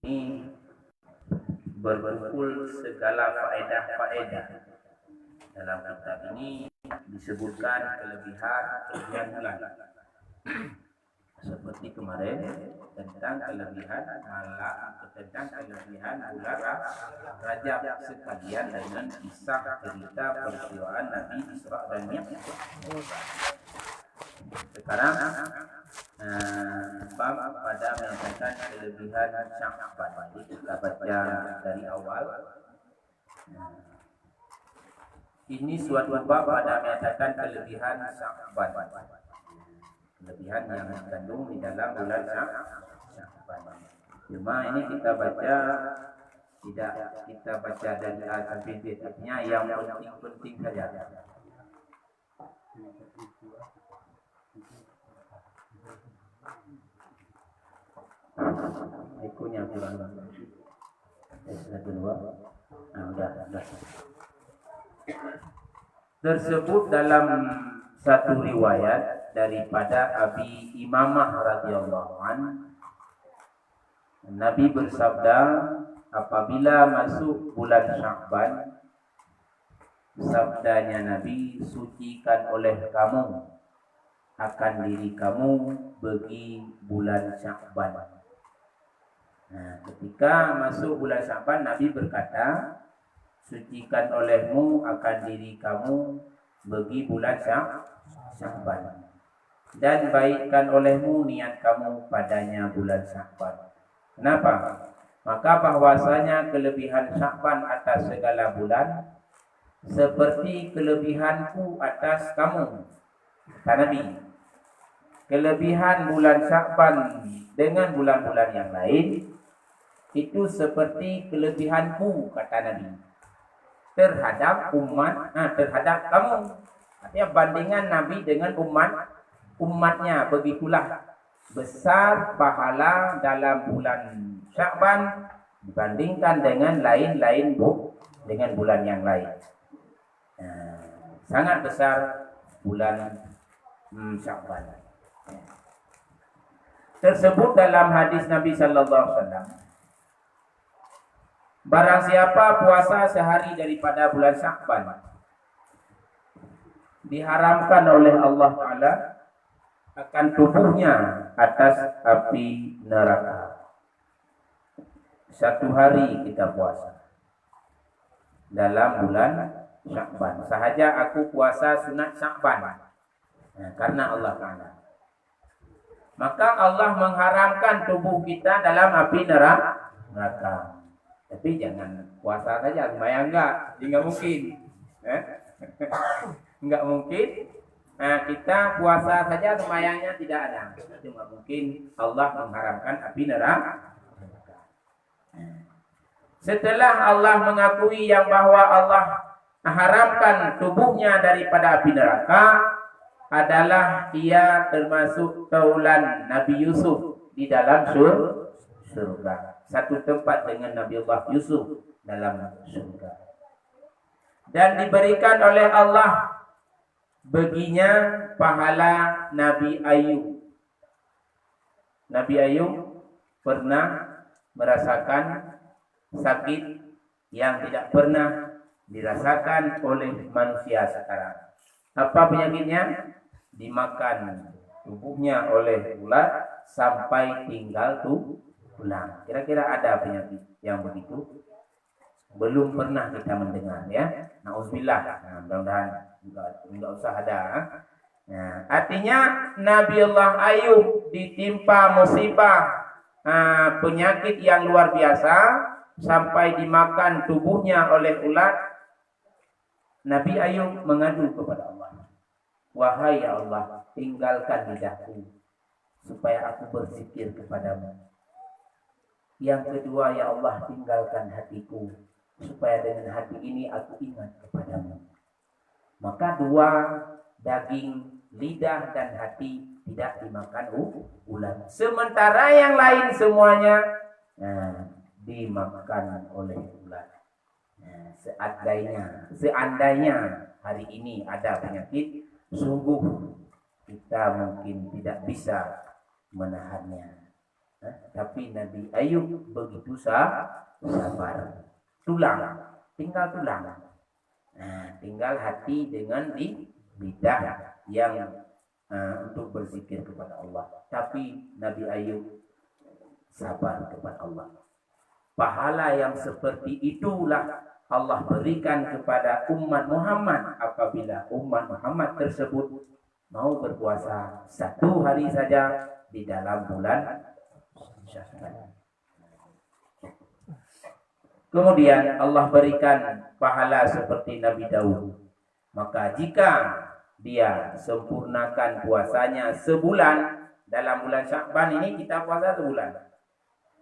ini berkumpul segala faedah-faedah. Dalam kitab ini disebutkan kelebihan bulan. Seperti kemarin tentang kelebihan malam, tentang kelebihan bulan Rajab, sekalian dengan kisah cerita peristiwaan Nabi Isra dan Mi'raj. Sekarang bab pada menyatakan kelebihan Sya'ban. Kita baca dari awal. Ini suatu bab pada menyatakan kelebihan Sya'ban. Kelebihan yang terkandung di dalam bulan Sya'ban. Cuma ini kita baca, tidak kita baca dari alfabetnya yang penting-penting saja. Ikunya kurang. Kedua. Udah. Tersebut dalam satu riwayat daripada Abi Imamah radhiyallahu an, Nabi bersabda, apabila masuk bulan Sya'ban, sabdanya Nabi, sucikan oleh kamu akan diri kamu bagi bulan Sya'ban. Nah, ketika masuk bulan Sya'ban, Nabi berkata, sucikan olehmu akan diri kamu bagi bulan Sya'ban, dan baikkan olehmu niat kamu padanya bulan Sya'ban. Kenapa? Maka bahwasanya kelebihan Sya'ban atas segala bulan seperti kelebihanku atas kamu, kata Nabi. Kelebihan bulan Sya'ban dengan bulan-bulan yang lain itu seperti kelebihanku, kata Nabi, terhadap terhadap kamu. Artinya bandingan Nabi dengan umatnya, begitulah besar pahala dalam bulan Sya'ban dibandingkan dengan lain-lain dengan bulan yang lain. Sangat besar bulan Sya'ban. Tersebut dalam hadis Nabi sallallahu alaihi wasallam, barang siapa puasa sehari daripada bulan Sya'ban, diharamkan oleh Allah Ta'ala akan tubuhnya atas api neraka. Satu hari kita puasa dalam bulan Sya'ban. Sahaja aku puasa sunat Sya'ban, karena Allah Ta'ala. Maka Allah mengharamkan tubuh kita dalam api neraka. Tapi jangan puasa saja, sembahyang enggak, enggak mungkin. Enggak mungkin. Kita puasa saja, sembahyangnya tidak ada. Cuma mungkin Allah mengharamkan api neraka. Setelah Allah mengakui yang bahwa Allah mengharamkan tubuhnya daripada api neraka, adalah ia termasuk taulan Nabi Yusuf di dalam surga. Satu tempat dengan Nabi Allah Yusuf dalam surga. Dan diberikan oleh Allah baginya pahala Nabi Ayub. Nabi Ayub pernah merasakan sakit yang tidak pernah dirasakan oleh manusia sekarang. Apa penyakitnya? Dimakan tubuhnya oleh ulat sampai tinggal tulang. Kira-kira ada penyakit yang begitu? Belum pernah kita mendengar, ya. Nauzubillah. Mudah-mudahan enggak usah ada. Artinya Nabi Allah Ayub ditimpa musibah penyakit yang luar biasa sampai dimakan tubuhnya oleh ulat. Nabi Ayub mengadu kepada Allah, wahai ya Allah, tinggalkan lidahku supaya aku berzikir kepadamu. Yang kedua, ya Allah, tinggalkan hatiku supaya dengan hati ini aku ingat kepadamu. Maka dua, daging, lidah dan hati tidak dimakan ulat. Sementara yang lain semuanya dimakan oleh ulat. Seandainya hari ini ada penyakit, sungguh kita mungkin tidak bisa menahannya. Tapi Nabi Ayub begitu sabar. Tinggal tulang. Tinggal hati dengan lidah yang untuk berzikir kepada Allah. Tapi Nabi Ayub sabar kepada Allah. Pahala yang seperti itulah Allah berikan kepada umat Muhammad apabila umat Muhammad tersebut mau berpuasa 1 hari saja di dalam bulan Syawal. Kemudian Allah berikan pahala seperti Nabi Daud. Maka jika dia sempurnakan puasanya sebulan, dalam bulan Sya'ban ini kita puasa sebulan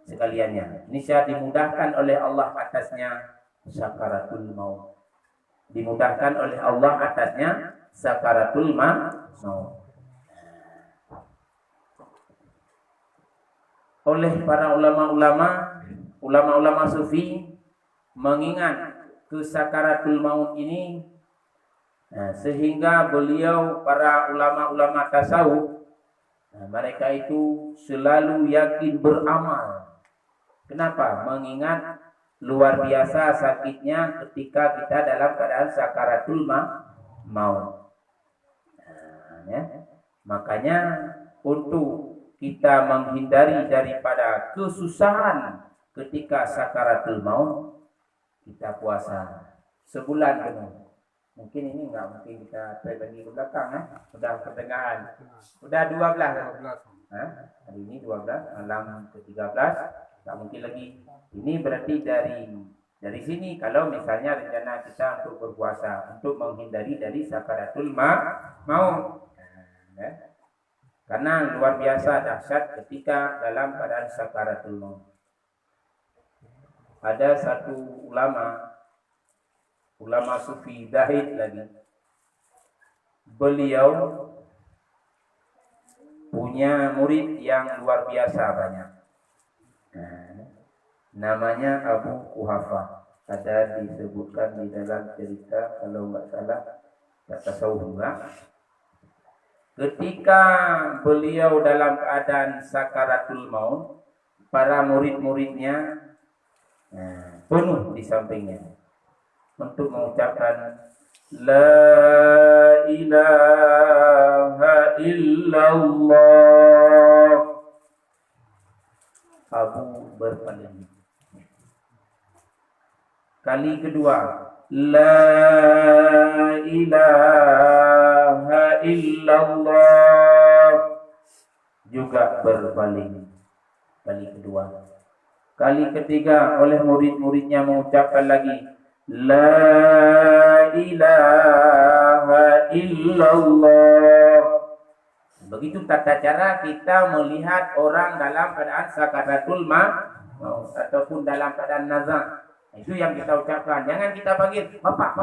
sekaliannya. Niscaya dimudahkan oleh Allah atasnya sakaratul maut. Dimudahkan oleh Allah atasnya sakaratul maut. Oleh para ulama sufi mengingat ke sakaratul maut ini, sehingga beliau para ulama tasawuf mereka itu selalu yakin beramal. Kenapa? Mengingat luar biasa sakitnya ketika kita dalam keadaan sakaratul maut. Makanya untuk kita menghindari daripada kesusahan ketika sakaratul maut, kita puasa sebulan penuh. Mungkin ini enggak mungkin kita terbagi ke belakang, sudah pertengahan. Sudah 12. Hari ini 12, malam ke-13. Tak mungkin lagi. Ini berarti dari sini kalau misalnya rencana kita untuk berpuasa untuk menghindari dari sakaratul maut. Karena luar biasa dahsyat ketika dalam keadaan sakaratul maut. Ada satu ulama sufi zahid lagi. Beliau punya murid yang luar biasa banyak. Namanya Abu Quhafah. Ada disebutkan di dalam cerita, kalau enggak salah tasawuf juga. Ketika beliau dalam keadaan sakaratul maut, para murid-muridnya penuh di sampingnya untuk mengucapkan La ilaha illallah. Abu berpaling. Kali kedua, La ilaha illallah, juga berpaling. Kali kedua. Kali ketiga oleh murid-muridnya mengucapkan lagi La ilaha illallah. Begitu tata cara kita melihat orang dalam keadaan sakaratul maut ataupun dalam keadaan nazar. Itu yang kita ucapkan. Jangan kita panggil bapak.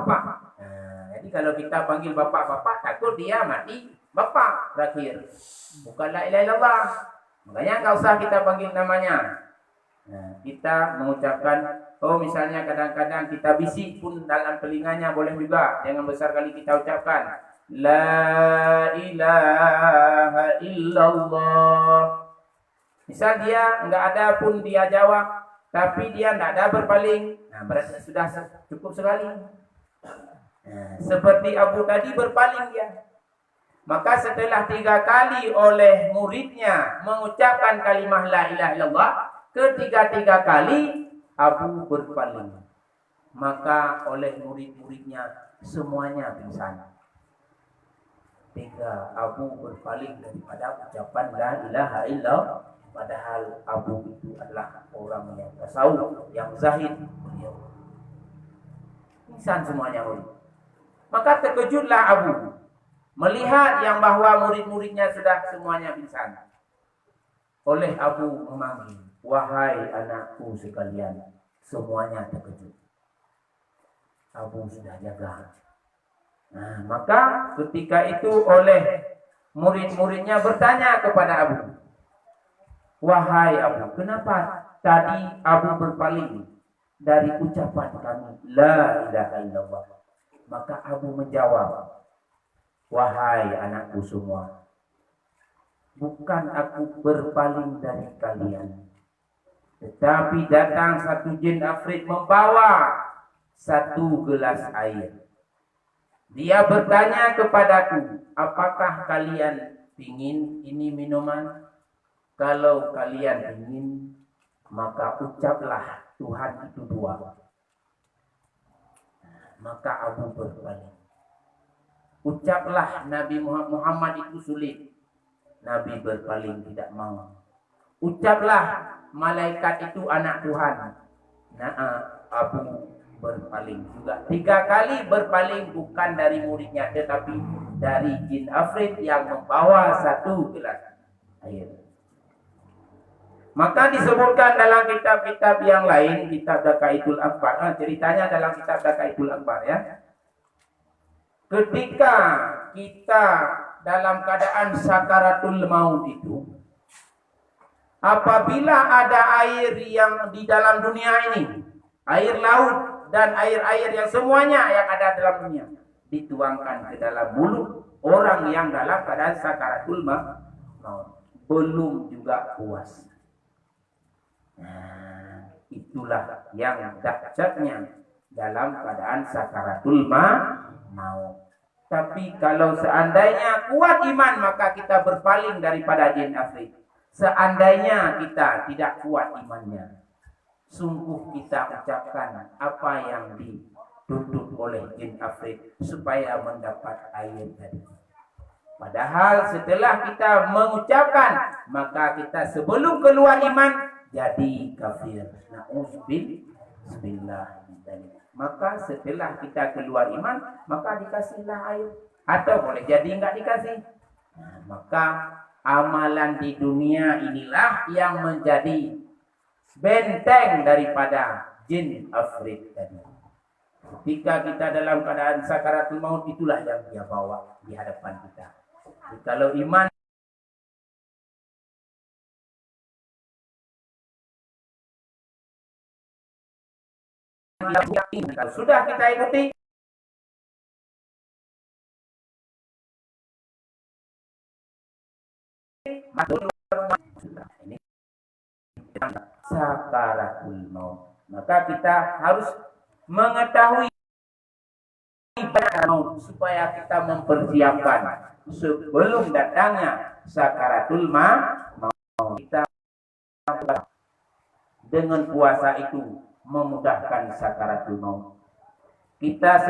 Jadi kalau kita panggil bapak, takut dia mati bapak terakhir. Bukan la ilaha illallah. Makanya enggak usah kita panggil namanya. Kita mengucapkan, misalnya kadang-kadang kita bisik pun dalam telinganya boleh juga. Jangan besar kali kita ucapkan La ilaha illallah. Misal dia enggak ada pun dia jawab, tapi dia tidak ada berpaling. Berarti sudah cukup sekali. Seperti Abu tadi berpaling dia. Maka setelah 3 kali oleh muridnya mengucapkan kalimah la ilaha illallah, ketiga kali Abu berpaling. Maka oleh murid-muridnya semuanya pingsan. 3 Abu berpaling daripada ucapan la ilaha illallah. Padahal Abu itu adalah orang yang tasawuf, yang zahid. Beliau pingsan semuanya murid. Maka terkejutlah Abu melihat yang bahwa murid-muridnya sudah semuanya pingsan. Oleh Abu memanggil, wahai anakku sekalian. Semuanya terkejut. Abu sudah jaga. Maka ketika itu oleh murid-muridnya bertanya kepada Abu, wahai Abu, kenapa tadi Abu berpaling dari ucapan kami la ilaha illallah? Maka Abu menjawab, wahai anakku semua, bukan aku berpaling dari kalian. Tetapi datang satu jin afrit membawa satu gelas air. Dia bertanya kepadaku, apakah kalian ingin ini minuman? Kalau kalian ingin, maka ucaplah Tuhan itu dua. Maka Abu berpaling. Ucaplah Nabi Muhammad itu sulit. Nabi berpaling tidak mau. Ucaplah malaikat itu anak Tuhan. Nah, Abu berpaling juga. 3 kali berpaling bukan dari muridnya, tetapi dari jin afrit yang membawa satu gelas air. Maka disebutkan dalam kitab-kitab yang lain, kitab Daqaiqul Akhbar, ceritanya dalam kitab Daqaiqul Akhbar ya. Ketika kita dalam keadaan sakaratul maut itu, apabila ada air yang di dalam dunia ini, air laut dan air-air yang semuanya yang ada dalam dunia, dituangkan ke dalam mulut orang yang dalam keadaan sakaratul maut, belum juga puas. Nah, itulah yang dahsyatnya dalam keadaan sakaratul maut. Tapi kalau seandainya kuat iman, maka kita berpaling daripada jin afrit. Seandainya kita tidak kuat imannya, sungguh kita ucapkan apa yang dituntut oleh jin afrit supaya mendapat air tadi. Padahal setelah kita mengucapkan, maka kita sebelum keluar iman jadi kafir. Na'udzubillah. Maka setelah kita keluar iman, maka dikasihlah air. Atau boleh jadi enggak dikasih. Nah, maka amalan di dunia inilah yang menjadi benteng daripada jin afrit tadi. Ketika kita dalam keadaan sakaratul maut, itulah yang dia bawa di hadapan kita. Kalau iman kalau sudah kita ikuti, ini sakaratul maut. Maka kita harus mengetahui maut supaya kita mempersiapkan sebelum datangnya sakaratul maut. Kita dengan puasa itu memudahkan sakaratul maut. Kita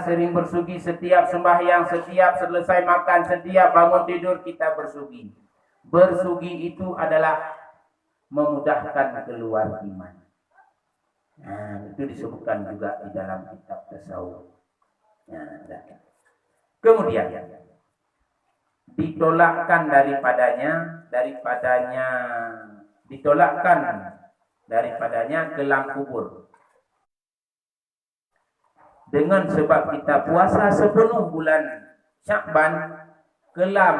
sering bersugi setiap sembahyang, setiap selesai makan, setiap bangun tidur kita bersugi. Bersugi itu adalah memudahkan keluar iman. Nah, itu disebutkan juga di dalam kitab tasawuf. Nah, kemudian ditolakkan daripadanya kelam kubur. Dengan sebab kita puasa sepenuh bulan Syakban, kelam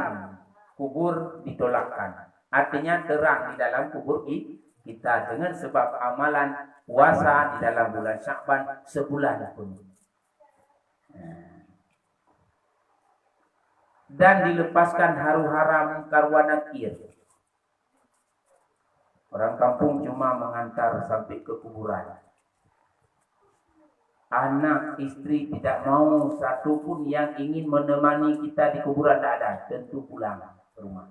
kubur ditolakkan. Artinya terang di dalam kubur kita dengan sebab amalan puasa di dalam bulan Syakban sebulan penuh. Dan dilepaskan haru-hara mungkar wa nakir. Orang kampung cuma mengantar sampai ke kuburan. Anak, istri tidak mau satupun yang ingin menemani kita di kuburan, tidak ada. Tentu pulang ke rumah.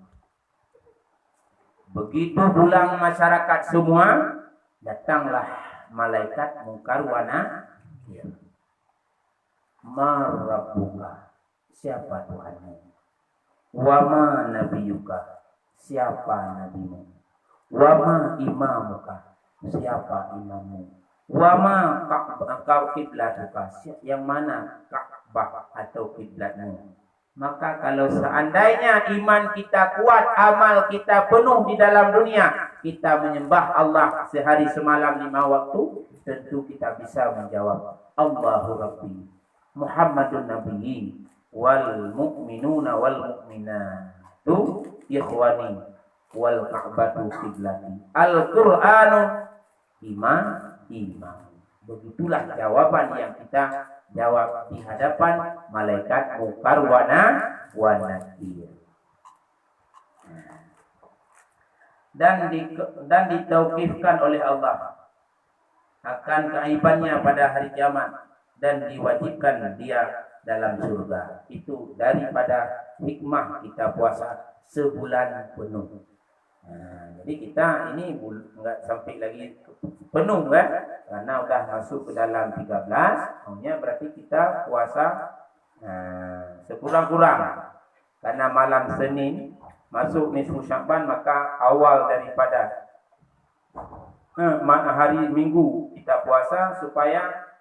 Begitu pulang masyarakat semua, datanglah malaikat mungkar wa nakir. Ma rabbuka, siapa Tuhanmu? Wa ma nabiyuka, siapa nabimu? Wa ma imamuka, siapa imammu? Wa ma kiblatuka, yang mana Ka'bah atau kiblatmu? Maka kalau seandainya iman kita kuat, amal kita penuh di dalam dunia, kita menyembah Allah sehari semalam 5 waktu, tentu kita bisa menjawab Allahu Rabbi, Muhammadun Nabiyyi, wal mu'minuna wal mu'minatu ikhwani, wal Ka'batu kiblati, Al-Qur'anu imam. Begitulah jawaban yang kita jawab di hadapan malaikat Munkar wa Nakir. Dan ditauqifkan oleh Allah akan keaibannya pada hari kiamat dan diwajibkan dia dalam surga. Itu daripada hikmah kita puasa sebulan penuh. Jadi kita ini enggak sampai lagi penuh kan? Karena udah masuk ke dalam 13, maksudnya berarti kita puasa sekurang-kurang. Karena malam Senin masuk nisfu Sya'ban, maka awal daripada hari Minggu kita puasa supaya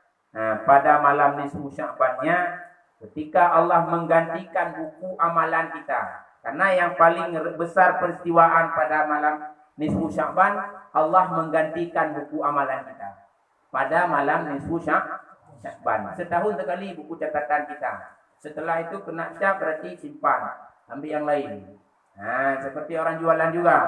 pada malam nisfu Sya'bannya ketika Allah menggantikan buku amalan kita. Karena yang paling besar peristiwaan pada malam nisfu Sya'ban, Allah menggantikan buku amalan kita pada malam nisfu Sya'ban. Setahun sekali buku catatan kita. Setelah itu kena cap, berarti simpan, ambil yang lain. Seperti orang jualan juga.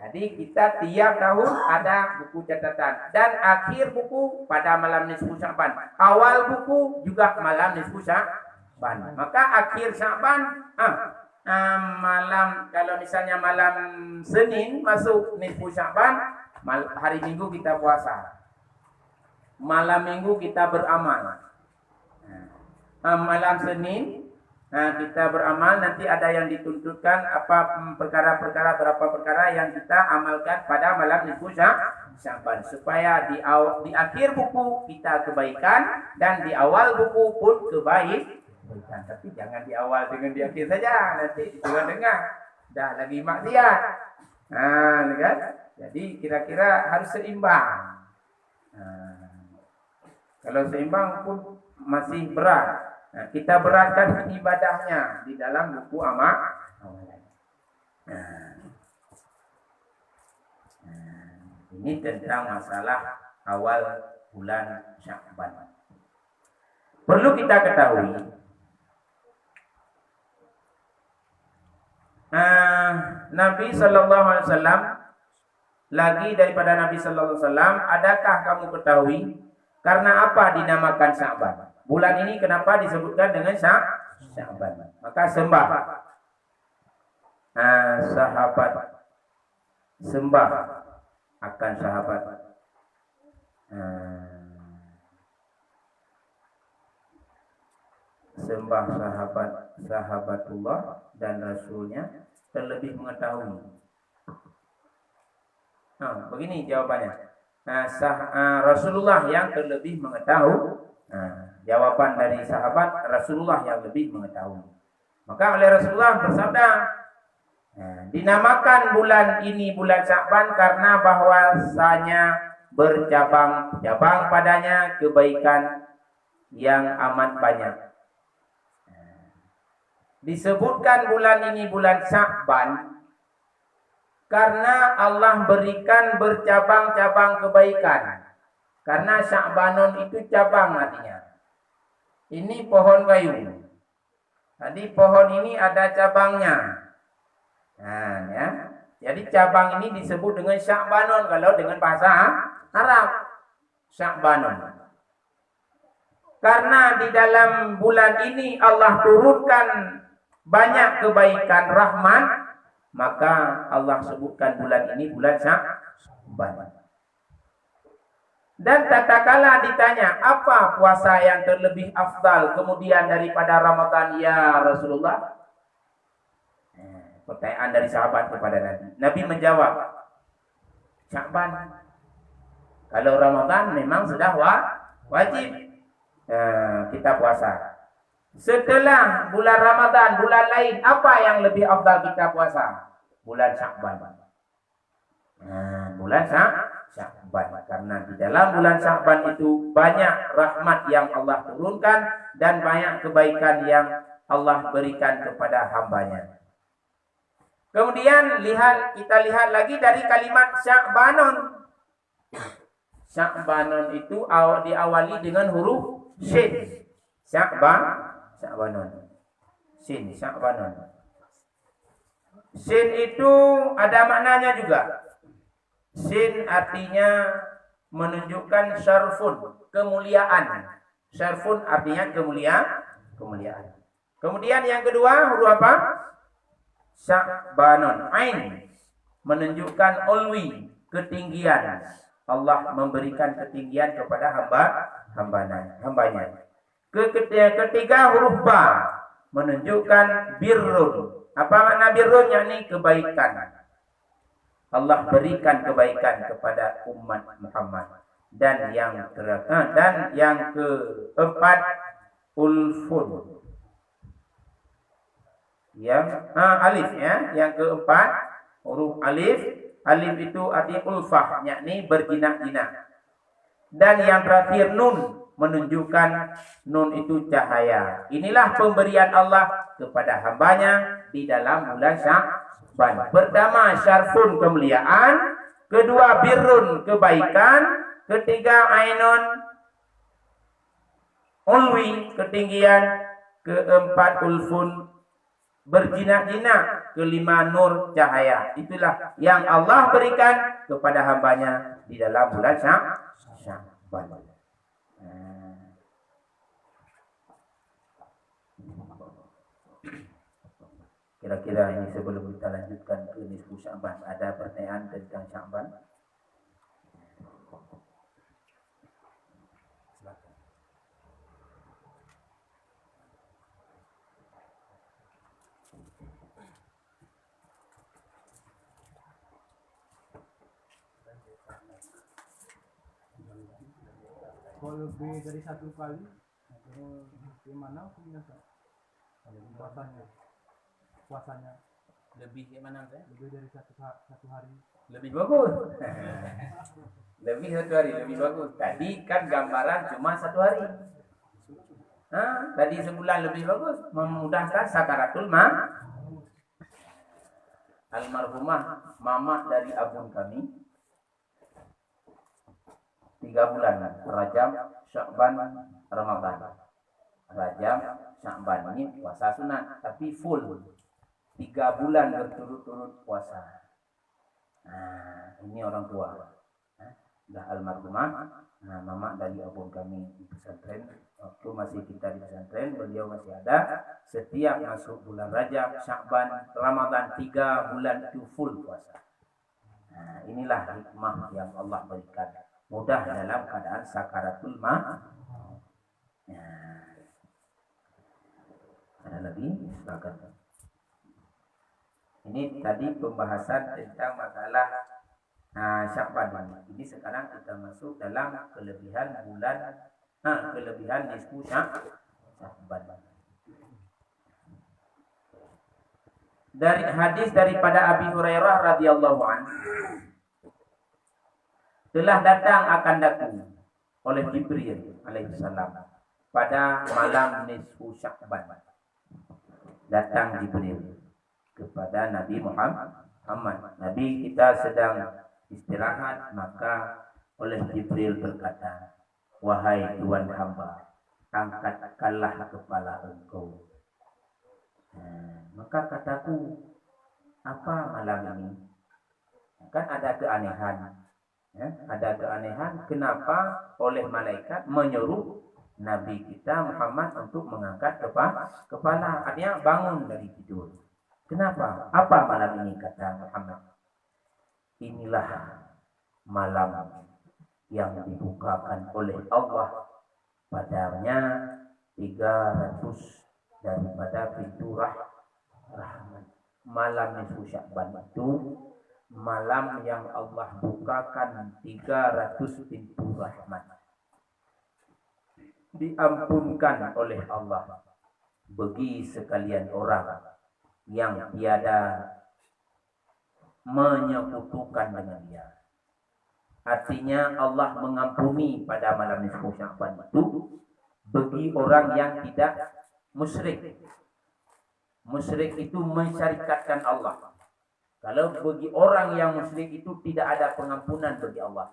Jadi kita tiap tahun ada buku catatan. Dan akhir buku pada malam nisfu Sya'ban. Awal buku juga malam nisfu Sya'ban. Maka akhir Sya'ban, malam, kalau misalnya malam Senin masuk nisfu Sya'ban, hari Minggu kita puasa. Malam Minggu kita beramal. Malam Senin kita beramal, nanti ada yang dituntutkan apa perkara-perkara, berapa perkara yang kita amalkan pada malam nisfu Sya'ban, supaya di akhir buku kita kebaikan dan di awal buku pun kebaikan. Tapi jangan di awal dengan di akhir saja, nanti dengar dah lagi maksiat. Kan? Jadi kira-kira harus seimbang. Kalau seimbang pun masih berat. Kita beratkan ibadahnya di dalam buku amalan. Ini tentang masalah awal bulan Sya'ban. Perlu kita ketahui, Nabi Sallallahu Alaihi Wasallam, lagi daripada Nabi Sallallahu Alaihi Wasallam, adakah kamu ketahui karena apa dinamakan Sya'ban? Bulan ini kenapa disebutkan dengan Sya'ban? Maka sembah sahabat, sembah akan sahabat. Sembah sahabatullah dan Rasulnya terlebih mengetahui. Begini jawabannya. Rasulullah yang terlebih mengetahui. Jawaban dari sahabat, Rasulullah yang lebih mengetahui. Maka oleh Rasulullah bersabda, dinamakan bulan ini bulan Sya'ban karena bahwasanya bercabang-cabang padanya kebaikan yang amat banyak. Disebutkan bulan ini bulan Sya'ban karena Allah berikan bercabang-cabang kebaikan. Karena Sya'banun itu cabang artinya. Ini pohon kayu. Tadi pohon ini ada cabangnya. Ya. Jadi cabang ini disebut dengan Sya'banun kalau dengan bahasa Arab. Sya'banun. Karena di dalam bulan ini Allah turunkan banyak kebaikan rahmat, maka Allah sebutkan bulan ini bulan Sya'ban. Dan tatkala ditanya, apa puasa yang terlebih afdal kemudian daripada Ramadan ya Rasulullah? Pertanyaan dari sahabat kepada Nabi. Nabi menjawab, Sya'ban. Kalau Ramadan memang sudah wajib kita puasa. Setelah bulan Ramadan, bulan lain, apa yang lebih afdal kita puasa? Bulan Sya'ban. Bulan Sya'ban. Karena di dalam bulan Sya'ban itu banyak rahmat yang Allah turunkan dan banyak kebaikan yang Allah berikan kepada hambanya. Kemudian kita lihat lagi dari kalimat Sya'banun. Sya'banun itu diawali dengan huruf Shin. Sya'banun. Shin, Sya'banun. Shin itu ada maknanya juga. Sin artinya menunjukkan syarfun, kemuliaan. Syarfun artinya kemuliaan. Kemudian yang kedua huruf apa? Sya'banun, ain, menunjukkan ulwi, ketinggian. Allah memberikan ketinggian kepada hambanya. Ketiga huruf ba, menunjukkan birrun. Apa makna birrun? Yakni kebaikan. Allah berikan kebaikan kepada umat Muhammad. Dan yang keempat ulfun. Alif ya. Yang keempat huruf alif. Alif itu artinya ulfah, yakni berjinak-jinak. Dan yang terakhir nun, menunjukkan nun itu cahaya. Inilah pemberian Allah kepada hambanya di dalam bulan Sya'ban. Pertama syarfun, kemuliaan. Kedua birrun, kebaikan. Ketiga ainun, ulwi, ketinggian. Keempat ulfun, berjinak-jinak. Kelima nur, cahaya. Itulah yang Allah berikan kepada hambanya di dalam bulan Sya'ban. Kira-kira ini sebelum kita lanjutkan ke nisfu Sya'ban, ada pertanyaan tentang Sya'ban? Silakan. Kalau lebih dari satu kali, gimana punya puasanya? Lebih gimana saya? Lebih dari satu hari. Lebih bagus. Lebih satu hari lebih bagus. Tadi kan gambaran cuma satu hari. Tadi sebulan lebih bagus. Memudahkan sakaratul maut. Almarhumah mama dari abun kami 3 bulan, Rajab, Sya'ban, Ramadan. Rajab, Sya'ban ini puasa sunat, tapi full 3 bulan berturut-turut puasa. Ini orang tua. Dah almarhumah, mama dari abun kami di pesantren. Waktu masih kita di pesantren, beliau masih ada. Setiap masuk bulan Rajab, Sya'ban, Ramadan 3 bulan itu full puasa. Inilah hikmah yang Allah berikan. Mudah dalam keadaan sakaratul maut. Ada lagi? Silakan. Ini tadi pembahasan tentang masalah Sya'ban. Ini sekarang kita masuk dalam kelebihan bulan, kelebihan nisfu Sya'ban. Dari hadis daripada Abi Hurairah radhiyallahu anhu, telah datang akan daku oleh Jibril alaihissalam pada malam nisfu Sya'ban. Datang Jibril kepada Nabi Muhammad. Nabi kita sedang istirahat, maka oleh Jibril berkata, "Wahai Tuhan hamba, angkatkanlah kepala engkau." Maka kataku, apa malam ini? Kan ada keanehan. Ada keanehan, kenapa oleh malaikat menyuruh Nabi kita Muhammad untuk mengangkat kepala, artinya bangun dari tidur. Kenapa? Apa malam ini, kata Muhammad? Inilah malam yang dibukakan oleh Allah padanya 300 daripada pintu rahmat. Malam nisfu Sya'ban itu malam yang Allah bukakan 300 pintu rahmat. Diampunkan oleh Allah bagi sekalian orang yang tiada menyekutukan dengan dia. Artinya Allah mengampuni pada malam nisfu Sya'ban itu bagi orang yang tidak musyrik. Musyrik itu mensyarikatkan Allah. Kalau bagi orang yang musyrik itu tidak ada pengampunan bagi Allah.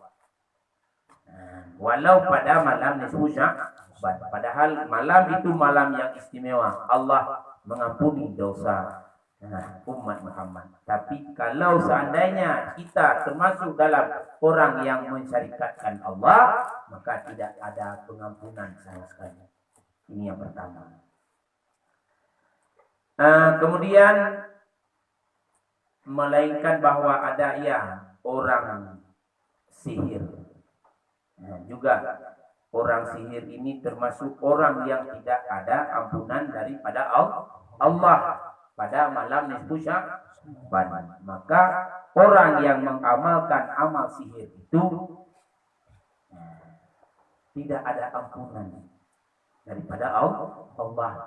Walau pada malam nisfu Sya'ban. Padahal malam itu malam yang istimewa. Allah mengampuni dosa umat Muhammad. Tapi kalau seandainya kita termasuk dalam orang yang mensyarikatkan Allah, maka tidak ada pengampunan sama sekali. Ini yang pertama. Kemudian melainkan bahwa ada orang sihir. Juga orang sihir ini termasuk orang yang tidak ada ampunan daripada Allah pada malam nisfu Sya'ban. Maka orang yang mengamalkan amal sihir itu tidak ada ampunan daripada Allah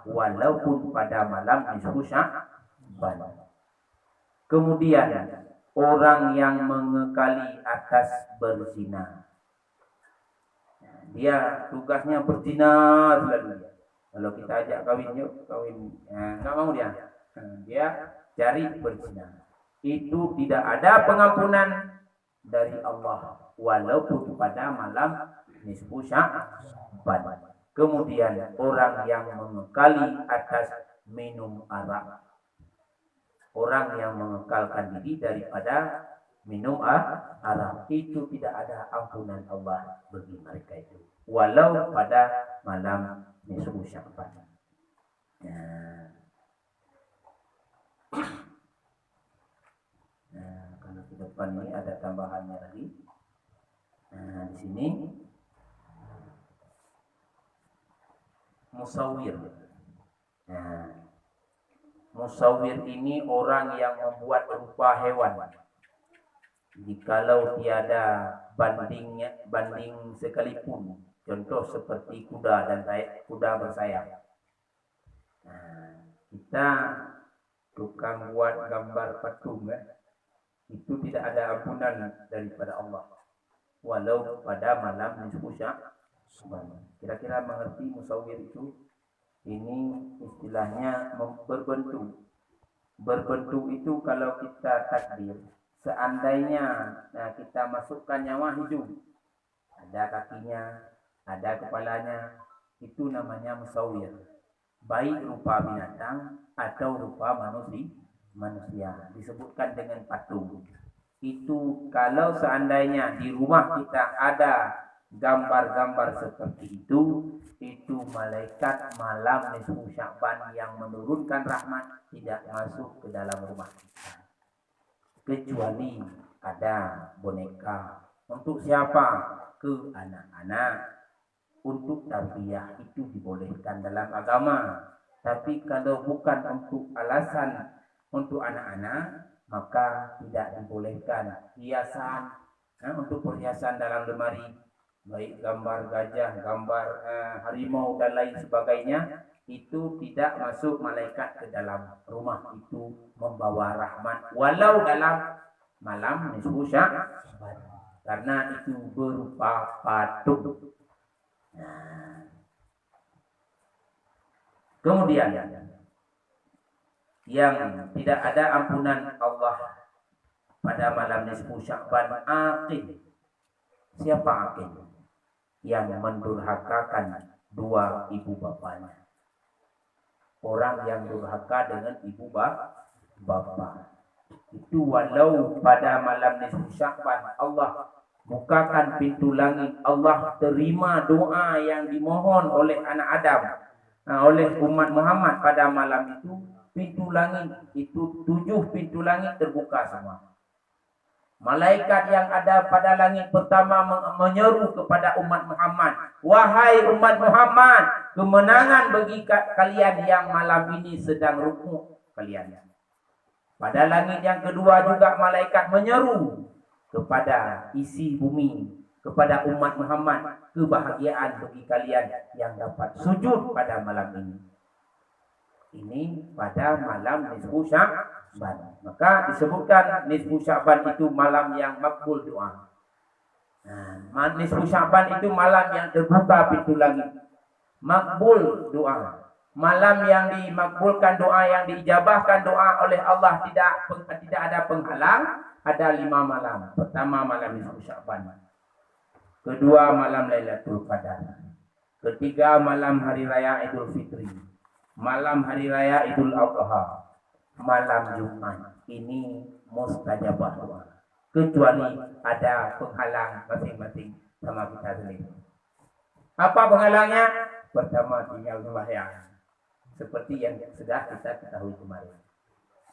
walaupun pada malam nisfu Sya'ban. Kemudian orang yang mengekali atas berzina, dia tugasnya berzina selalu. Kalau kita ajak kawin, yuk kawin, nggak mau dia. Dia cari berzina. Itu tidak ada pengampunan dari Allah walaupun pada malam nisfu Sya'ban. Kemudian orang yang mengekali atas minum arak, orang yang mengekalkan diri daripada minum arak, itu tidak ada ampunan Allah bagi mereka itu walau pada malam nisfu Sya'ban. Kalau ke depan ini ada tambahannya lagi. Di sini musawwir. Musawwir ini orang yang membuat rupa hewan. Jikalau tiada banding sekalipun, contoh seperti kuda dan kuda bersayap. Kita tukang buat gambar patung, itu tidak ada ampunan daripada Allah walau pada malam nisfu Sya'ban. Kira-kira mengerti musawwir itu? Ini istilahnya berbentuk itu kalau kita takdir, seandainya kita masukkan nyawa hidup, ada kakinya, ada kepalanya, itu namanya musawwir, baik rupa binatang atau rupa manusia, disebutkan dengan patung. Itu kalau seandainya di rumah kita ada gambar-gambar seperti itu malaikat malam nisfu Sya'ban yang menurunkan rahmat tidak masuk ke dalam rumah kita. Kecuali ada boneka. Untuk siapa? Ke anak-anak. Untuk tarbiyah itu dibolehkan dalam agama. Tapi kalau bukan untuk alasan untuk anak-anak, maka tidak dibolehkan. Hiasan, untuk perhiasan dalam lemari, baik gambar gajah, gambar harimau dan lain sebagainya, itu tidak masuk malaikat ke dalam rumah. Itu membawa rahmat walau dalam malam nisfu Sya'ban, karena itu berupa patung. Kemudian yang tidak ada ampunan Allah pada malam nisfu Sya'ban, aqil. Siapa aqil? Yang mendurhakakan dua ibu bapanya. Orang yang durhaka dengan ibu bapa. Itu walau pada malam nisfu Sya'ban Allah bukakan pintu langit, Allah terima doa yang dimohon oleh anak Adam, oleh umat Muhammad pada malam itu. Pintu langit itu 7 pintu langit terbuka semua. Malaikat yang ada pada langit pertama menyeru kepada umat Muhammad, wahai umat Muhammad, kemenangan bagi kalian yang malam ini sedang rukuk kalian. Pada langit yang kedua juga malaikat menyeru kepada isi bumi, kepada umat Muhammad, kebahagiaan bagi kalian yang dapat sujud pada malam ini. Ini pada malam nisfu Sya'ban. Maka disebutkan nisfu Sya'ban itu malam yang makbul doa. Nisfu Sya'ban itu malam yang terbuka pintu langit, makbul doa. Malam yang dimakbulkan doa, yang diijabahkan doa oleh Allah, tidak ada penghalang. Ada 5 malam. Pertama malam nisfu Sya'ban. Kedua malam Lailatul Qadar. Ketiga malam hari raya Idul Fitri. Malam hari raya Idul Adha. malam Jumat ini mustajabah doa, kecuali ada penghalang masing-masing sama kita sendiri. Apa penghalangnya? Pertama, tinggal sembahyang, seperti yang sudah kita ketahui kemarin.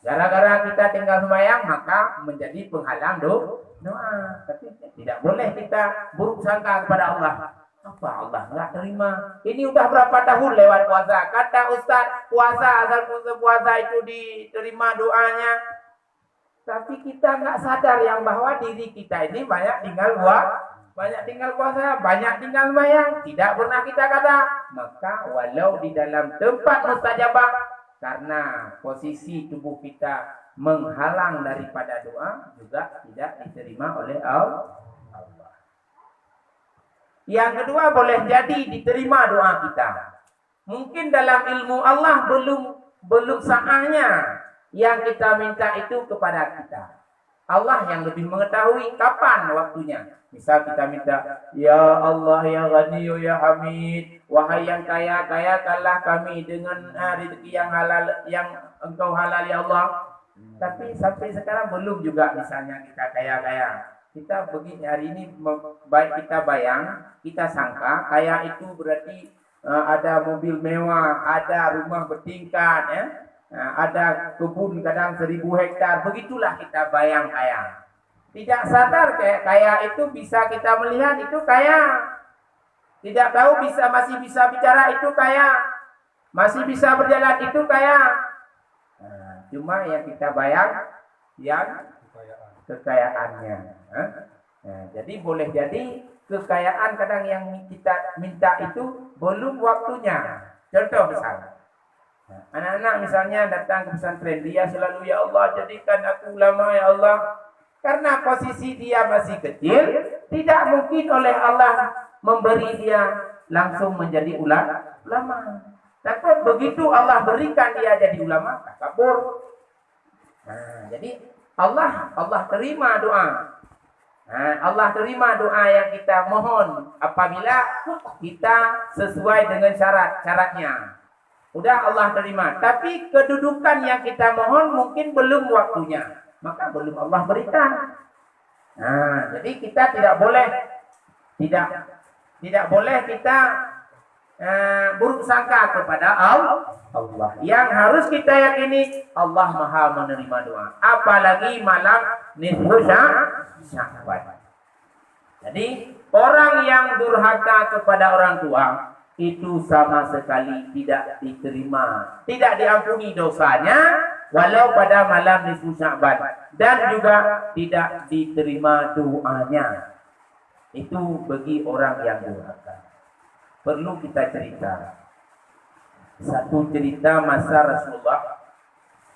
Gara-gara kita tinggal sembahyang, maka menjadi penghalang doa. Tapi tidak boleh kita buruk sangka kepada Allah. Apa Allah nggak terima? Ini udah berapa tahun lewat puasa? Kata Ustaz, puasa asal puasa itu diterima doanya. Tapi kita nggak sadar yang bahwa diri kita ini banyak tinggal puasa, banyak tinggal sembahyang. Tidak pernah kita kata. Maka walau di dalam tempat mustajabah, karena posisi tubuh kita menghalang daripada doa, juga tidak diterima oleh Allah. Yang kedua, boleh jadi diterima doa kita. Mungkin dalam ilmu Allah belum saatnya yang kita minta itu kepada kita. Allah yang lebih mengetahui kapan waktunya. Misal kita minta, ya Allah ya Ghani ya Hamid, wahai yang kaya, kayakanlah kami dengan rezeki yang halal, yang engkau halal ya Allah. Tapi sampai sekarang belum juga misalnya kita kaya-kaya. Kita begini hari ini baik kita bayang, kita sangka kaya itu berarti ada mobil mewah, ada rumah bertingkat, ya, ada kebun kadang 1000 hektar. Begitulah kita bayang kaya. Tidak sadar kaya itu bisa kita melihat itu kaya. Tidak tahu masih bisa bicara itu kaya, masih bisa berjalan itu kaya. Cuma yang kita bayang yang kekayaannya. Jadi boleh jadi kekayaan kadang yang kita minta itu belum waktunya. Contoh misalnya, anak-anak misalnya datang ke pesantren, dia selalu ya Allah jadikan aku ulama ya Allah. Karena posisi dia masih kecil, tidak mungkin oleh Allah memberi dia langsung menjadi ulama. Tapi begitu Allah berikan dia jadi ulama, takabur. Jadi Allah terima doa. Allah terima doa yang kita mohon apabila kita sesuai dengan syaratnya. Udah Allah terima. Tapi kedudukan yang kita mohon mungkin belum waktunya, maka belum Allah berikan. Jadi kita tidak boleh kita buruk sangka kepada Allah. Yang harus kita yakini, Allah Maha menerima doa. Apalagi malam nisfu Sya'ban. Jadi orang yang durhaka kepada orang tua itu sama sekali tidak diterima, tidak diampuni dosanya walau pada malam nisfu Sya'ban, dan juga tidak diterima doanya. Itu bagi orang yang durhaka. Perlu kita cerita satu cerita masa Rasulullah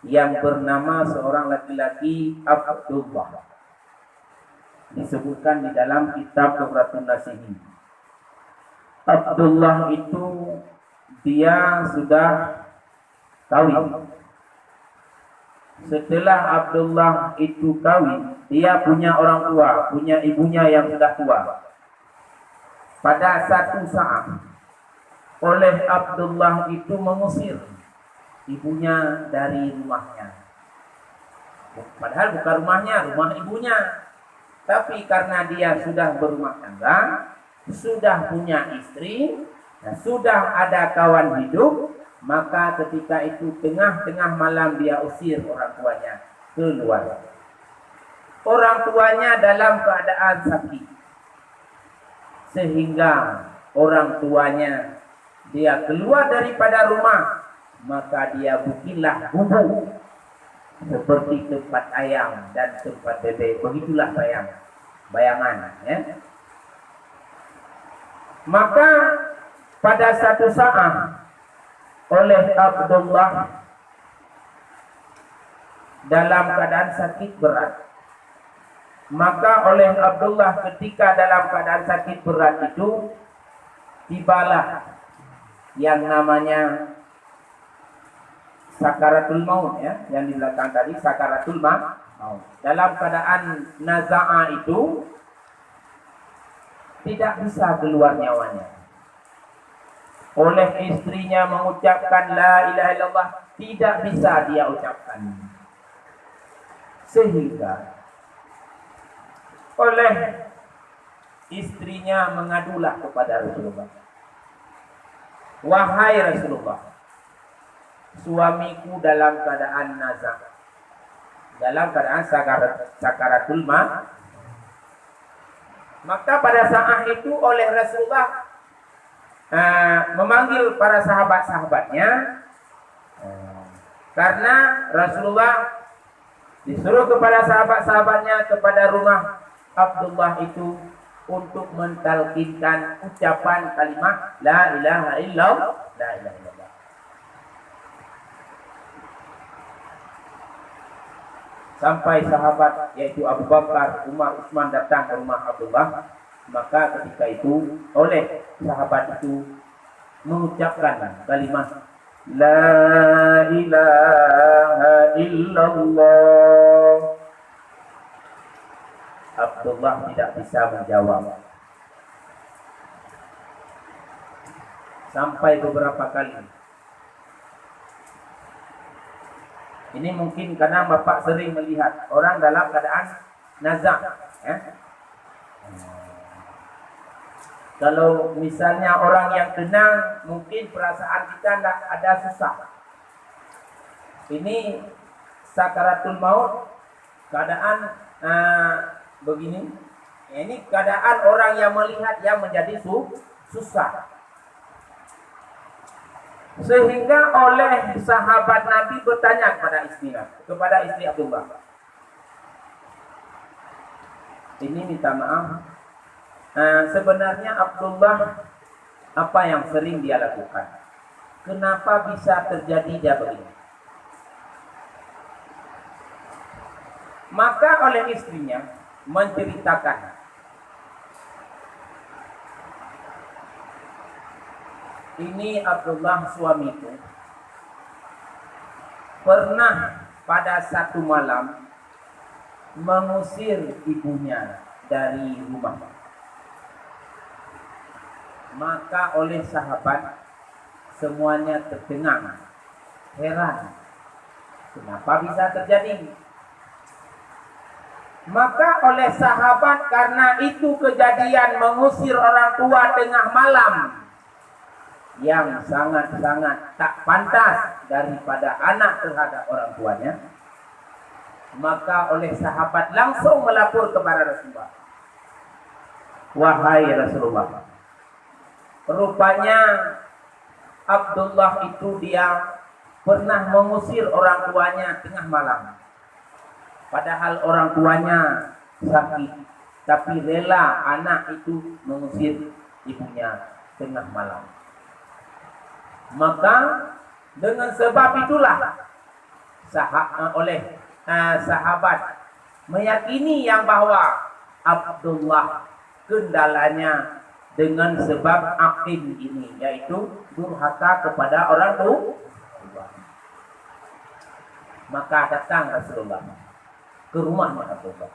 yang bernama seorang laki-laki Abdullah. Disebutkan di dalam kitab Tuhratun Nasihin. Abdullah itu dia sudah kawin. Setelah Abdullah itu kawin, dia punya orang tua, punya ibunya yang sudah tua. Pada satu saat, oleh Abdullah itu mengusir ibunya dari rumahnya. Padahal bukan rumahnya, rumah ibunya. Tapi karena dia sudah berumah tangga, sudah punya istri, dan sudah ada kawan hidup, maka ketika itu tengah-tengah malam dia usir orang tuanya keluar. Orang tuanya dalam keadaan sakit, sehingga orang tuanya dia keluar daripada rumah, maka dia bikinlah gubuk seperti tempat ayam dan tempat bebek. Begitulah bayangan, ya. Maka pada satu saat oleh Abdullah dalam keadaan sakit berat, maka oleh Abdullah ketika dalam keadaan sakit berat itu tibalah yang namanya sakaratul maut, ya, yang di belakang tadi sakaratul maut. Dalam keadaan naza'a itu tidak bisa keluar nyawanya. Oleh istrinya mengucapkan la ilaha illallah, tidak bisa dia ucapkan. Sehingga oleh istrinya mengadulah kepada Rasulullah. Wahai Rasulullah, suamiku dalam keadaan nazak, dalam keadaan sakaratul maut. Maka pada saat itu oleh Rasulullah memanggil para sahabat-sahabatnya, karena Rasulullah disuruh kepada sahabat-sahabatnya kepada rumah Abdullah itu untuk mentalkinkan ucapan kalimat la ilaha illallah, la ilaha illallah. Sampai sahabat yaitu Abu Bakar, Umar, Utsman datang ke rumah Abdullah, maka ketika itu oleh sahabat itu mengucapkan kalimat la ilaha illallah. Abdullah tidak bisa menjawab sampai beberapa kali. Ini mungkin karena Bapak sering melihat orang dalam keadaan nazak, ya. Kalau misalnya orang yang tenang, mungkin perasaan kita tidak ada susah. Ini sakaratul maut, keadaan begini. Ini keadaan orang yang melihat yang menjadi susah. Sehingga oleh sahabat Nabi bertanya kepada istri Abdullah. Ini minta maaf. Sebenarnya Abdullah apa yang sering dia lakukan? Kenapa bisa terjadi dia begini? Maka oleh istrinya menceritakan. Ini Abdullah suamiku pernah pada satu malam mengusir ibunya dari rumah. Maka oleh sahabat semuanya tercengang, heran, kenapa bisa terjadi? Maka oleh sahabat karena itu kejadian mengusir orang tua tengah malam yang sangat-sangat tak pantas daripada anak terhadap orang tuanya, maka oleh sahabat langsung melapor kepada Rasulullah. Wahai Rasulullah, rupanya Abdullah itu dia pernah mengusir orang tuanya tengah malam. Padahal orang tuanya sakit, tapi rela anak itu mengusir ibunya tengah malam. Maka dengan sebab itulah sahabat meyakini yang bahwa Abdullah kendalanya dengan sebab aqim ini, yaitu durhaka kepada orang tua. Maka datang Rasulullah ke rumahnya Abdullah,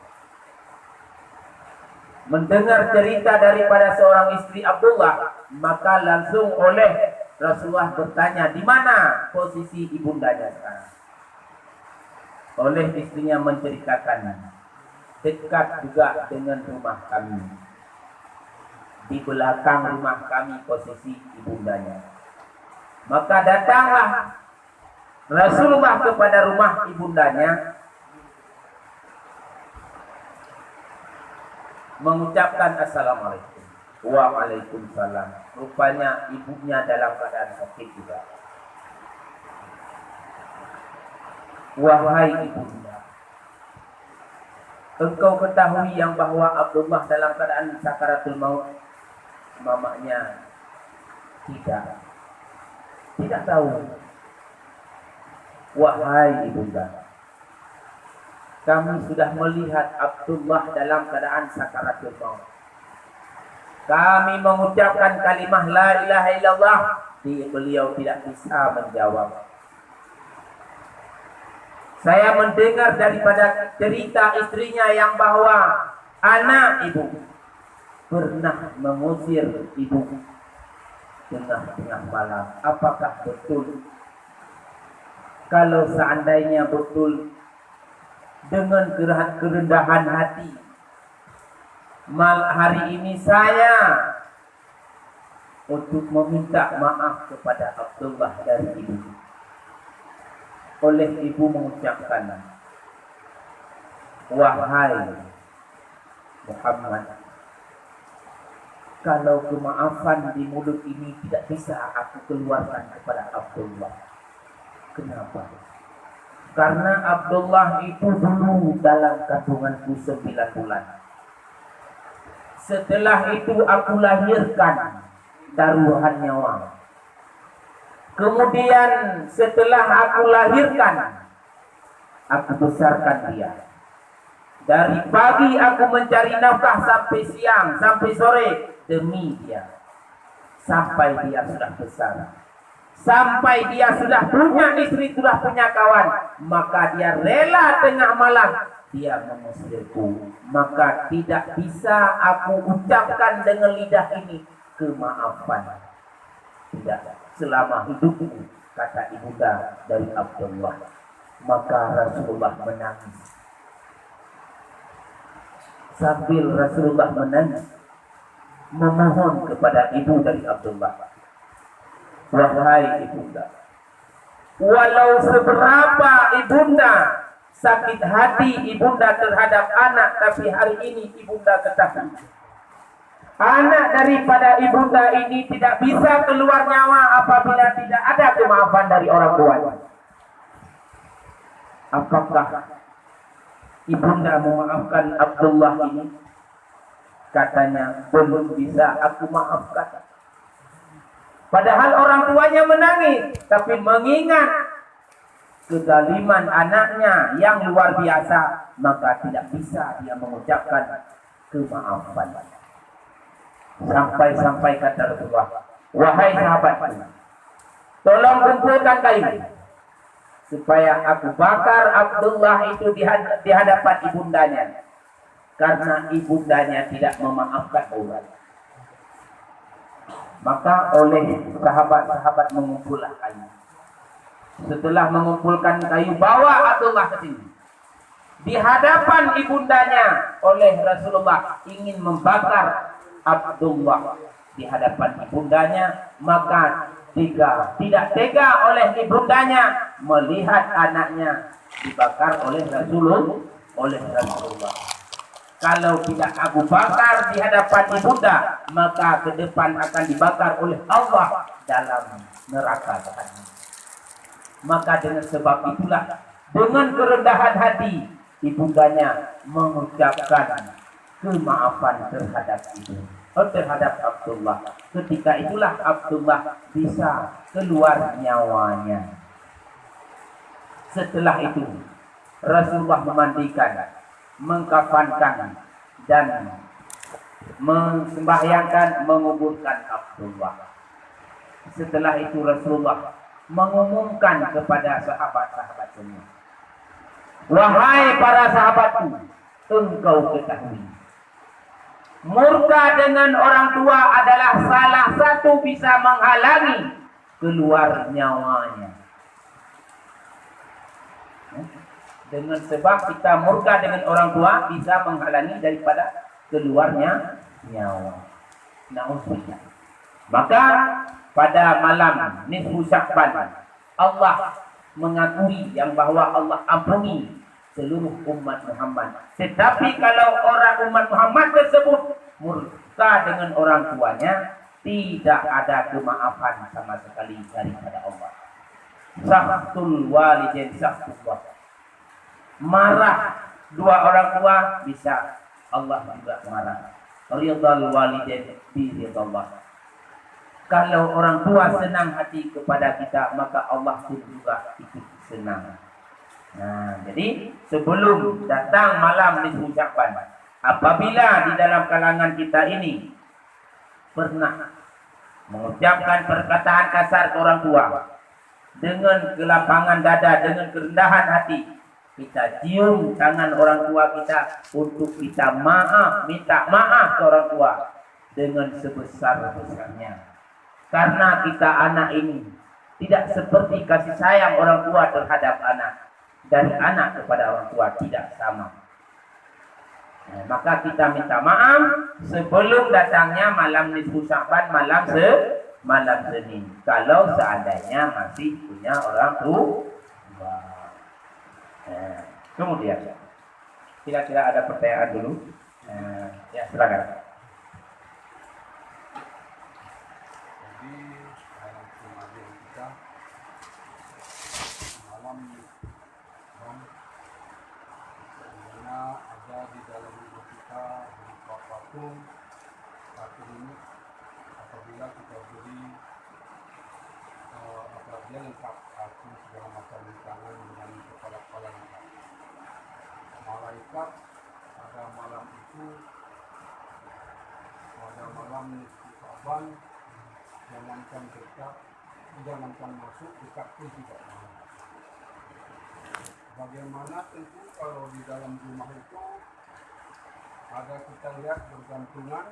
mendengar cerita daripada seorang istri Abdullah, maka langsung oleh Rasulullah bertanya, di mana posisi ibundanya sekarang? Oleh istrinya menceritakan, dekat juga dengan rumah kami. Di belakang rumah kami posisi ibundanya. Maka datanglah Rasulullah kepada rumah ibundanya, mengucapkan assalamualaikum. Waalaikumsalam. Rupanya ibunya dalam keadaan sakit juga. Wahai ibunda, engkau ketahui yang bahwa Abdullah dalam keadaan sakaratul maut? Mamanya tidak tahu. Wahai ibunda, kami sudah melihat Abdullah dalam keadaan sakaratul maut. Kami mengucapkan kalimah la ilaha illallah, beliau tidak bisa menjawab. Saya mendengar daripada cerita istrinya yang bahwa anak ibu pernah mengusir ibu tengah-tengah malam. Apakah betul? Kalau seandainya betul dengan kerendahan hati, hari ini saya untuk meminta maaf kepada Abdullah dari ibu. Oleh ibu mengucapkan, wahai Muhammad, kalau kemaafan di mulut ini tidak bisa aku keluarkan kepada Abdullah. Kenapa? Karena Abdullah itu dulu dalam kandunganku 9 bulan. Setelah itu aku lahirkan taruhan nyawa. Kemudian setelah aku lahirkan, aku besarkan dia. Dari pagi aku mencari nafkah sampai siang, sampai sore demi dia. Sampai dia sudah besar. Sampai dia sudah punya istri, sudah punya kawan. Maka dia rela tengah malam dia mengusirku. Maka tidak bisa aku ucapkan dengan lidah ini kemaafan. Tidak, selama hidupku, kata ibunda dari Abdullah. Maka Rasulullah menangis. Sambil Rasulullah menangis, memohon kepada ibu dari Abdullah, wahai ibunda, walau seberapa ibunda sakit hati ibunda terhadap anak, tapi hari ini ibunda ketahui, anak daripada ibunda ini tidak bisa keluar nyawa apabila tidak ada kemaafan dari orang tuanya. Apakah ibunda memaafkan Abdullah ini? Katanya, belum bisa aku maafkan. Padahal orang tuanya menangis, tapi mengingat kezaliman anaknya yang luar biasa, maka tidak bisa dia mengucapkan kemaafan. Sampai kata Rasulullah, wahai sahabatku, tolong kumpulkan kayu supaya aku bakar Abdullah itu di hadapan ibundanya, karena ibundanya tidak memaafkan orang. Maka oleh sahabat-sahabat mengumpulkan kayu. Setelah mengumpulkan kayu, bawa Abdullah ke sini. Di hadapan ibundanya, oleh Rasulullah ingin membakar Abdullah di hadapan ibundanya, maka tidak tega oleh ibundanya melihat anaknya dibakar oleh Rasulullah. Kalau tidak aku bakar di hadapan ibunda, maka ke depan akan dibakar oleh Allah dalam neraka jahanam. Maka dengan sebab itulah, dengan kerendahan hati, ibundanya mengucapkan kemaafan terhadap Abdullah. Ketika itulah Abdullah bisa keluar nyawanya. Setelah itu Rasulullah memandikan, mengkafankan, dan membahyangkan, menguburkan Abdullah. Setelah itu Rasulullah mengumumkan kepada sahabat-sahabat semua, wahai para sahabatku, engkau ketahui, murka dengan orang tua adalah salah satu bisa menghalangi keluar nyawanya. Dengan sebab kita murka dengan orang tua bisa menghalangi daripada keluarnya nyawa. Na'udzubillah. Maka pada malam nisfu Sya'ban, Allah mengakui yang bahwa Allah ampuni seluruh umat Muhammad. Tetapi kalau orang umat Muhammad tersebut murka dengan orang tuanya, tidak ada kemaafan sama sekali daripada Allah. Sahtul walidain sahtullah. Marah dua orang tua, bisa Allah juga marah. Ridal walidain bi ridallah. Kalau orang tua senang hati kepada kita, maka Allah pun juga ikut senang. Nah, jadi sebelum datang malam nisfu Sya'ban, apabila di dalam kalangan kita ini pernah mengucapkan perkataan kasar ke orang tua dengan kelapangan dada, dengan kerendahan hati, kita cium tangan orang tua kita untuk kita minta maaf ke orang tua dengan sebesar-besarnya. Karena kita anak ini Tidak seperti kasih sayang orang tua terhadap anak. Dari anak kepada orang tua tidak sama. Maka kita minta maaf sebelum datangnya malam nisfu Sya'ban, malam Senin. Kalau seandainya masih punya orang tua. Kemudian kira-kira ada pertanyaan dulu. Ya silakan. Jadi dalam pengajian kita malam dimana ada di dalam hidup kita berupa patung 1 menit apabila kita beri apabila lengkap hati segala macam rintangan dengan kepala-kepala lengkap. Malaikat pada malam itu, pada malam nisfu Sya'ban, jangankan dekat, jangankan masuk, dekat pun tidak mau. Bagaimana tentu kalau di dalam rumah itu ada kita lihat bergantungan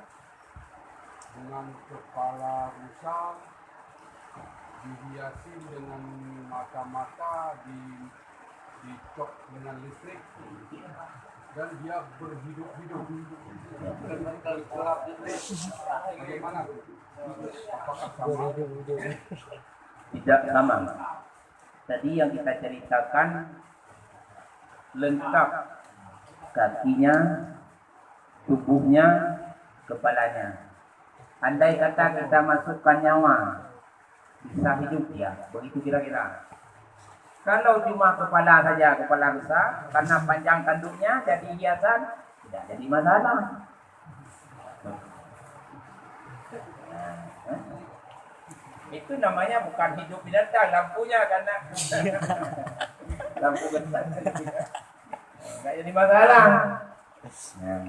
dengan kepala rusa dihiasi dengan mata-mata dicok dengan listrik dan dia berhidup-hidup dan gelap. Bagaimana? Apakah sama? Tidak sama. Tadi yang kita ceritakan lengkap kakinya, tubuhnya, kepalanya. Andai kata kita masukkan nyawa, bisa hidup dia. Begitu kira-kira. Kalau cuma kepala saja, kepala besar, karena panjang kandungnya jadi hiasan, tidak jadi masalah. Itu namanya bukan hidup binatang, lampunya karena lampu besar. Tidak jadi masalah.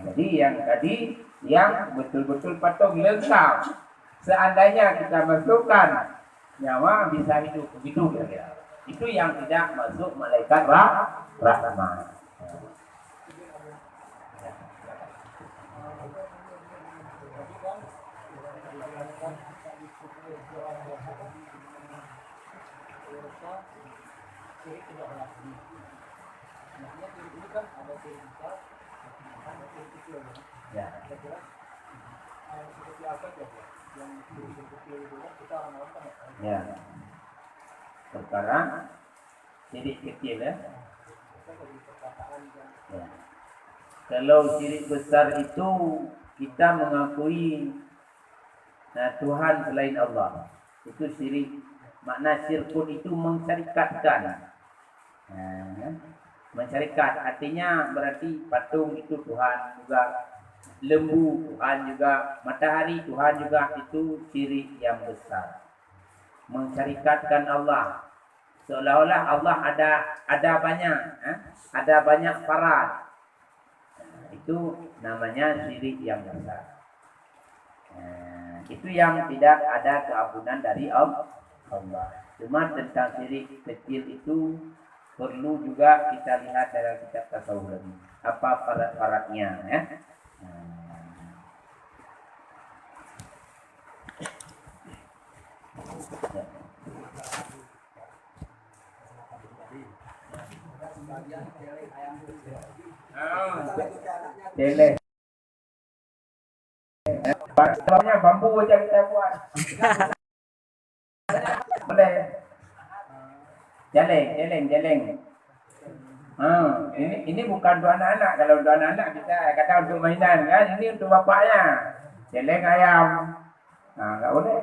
Jadi yang tadi yang betul-betul patung lengkap. Seandainya kita masukkan nyawa bisa hidup begitu kira-kira. Itu yang tidak masuk malaikat rahmat. Ya. Ya. Sekarang sirik kecil ya. Ya. Kalau sirik besar itu kita mengakui Tuhan selain Allah. Itu sirik. Makna syirkun itu mensyarikatkan. Mensyarikat artinya berarti patung itu Tuhan juga, lembu Tuhan juga, matahari Tuhan juga, itu syirik yang besar. Mensyarikatkan Allah, seolah-olah Allah ada banyak, ada banyak farad. Itu namanya syirik yang besar. Itu yang tidak ada keampunan dari Allah. Cuma tentang syirik kecil itu perlu juga kita lihat dalam kitab tasawuf lagi. Apa farat-faratnya ya. Celeng. Sebabnya bambu aja kita buat. Boleh. Jeleng. Ini bukan untuk anak-anak. Kalau untuk anak-anak kita kata untuk mainan kan. Ini untuk bapaknya. Jeleng ayam. Enggak boleh.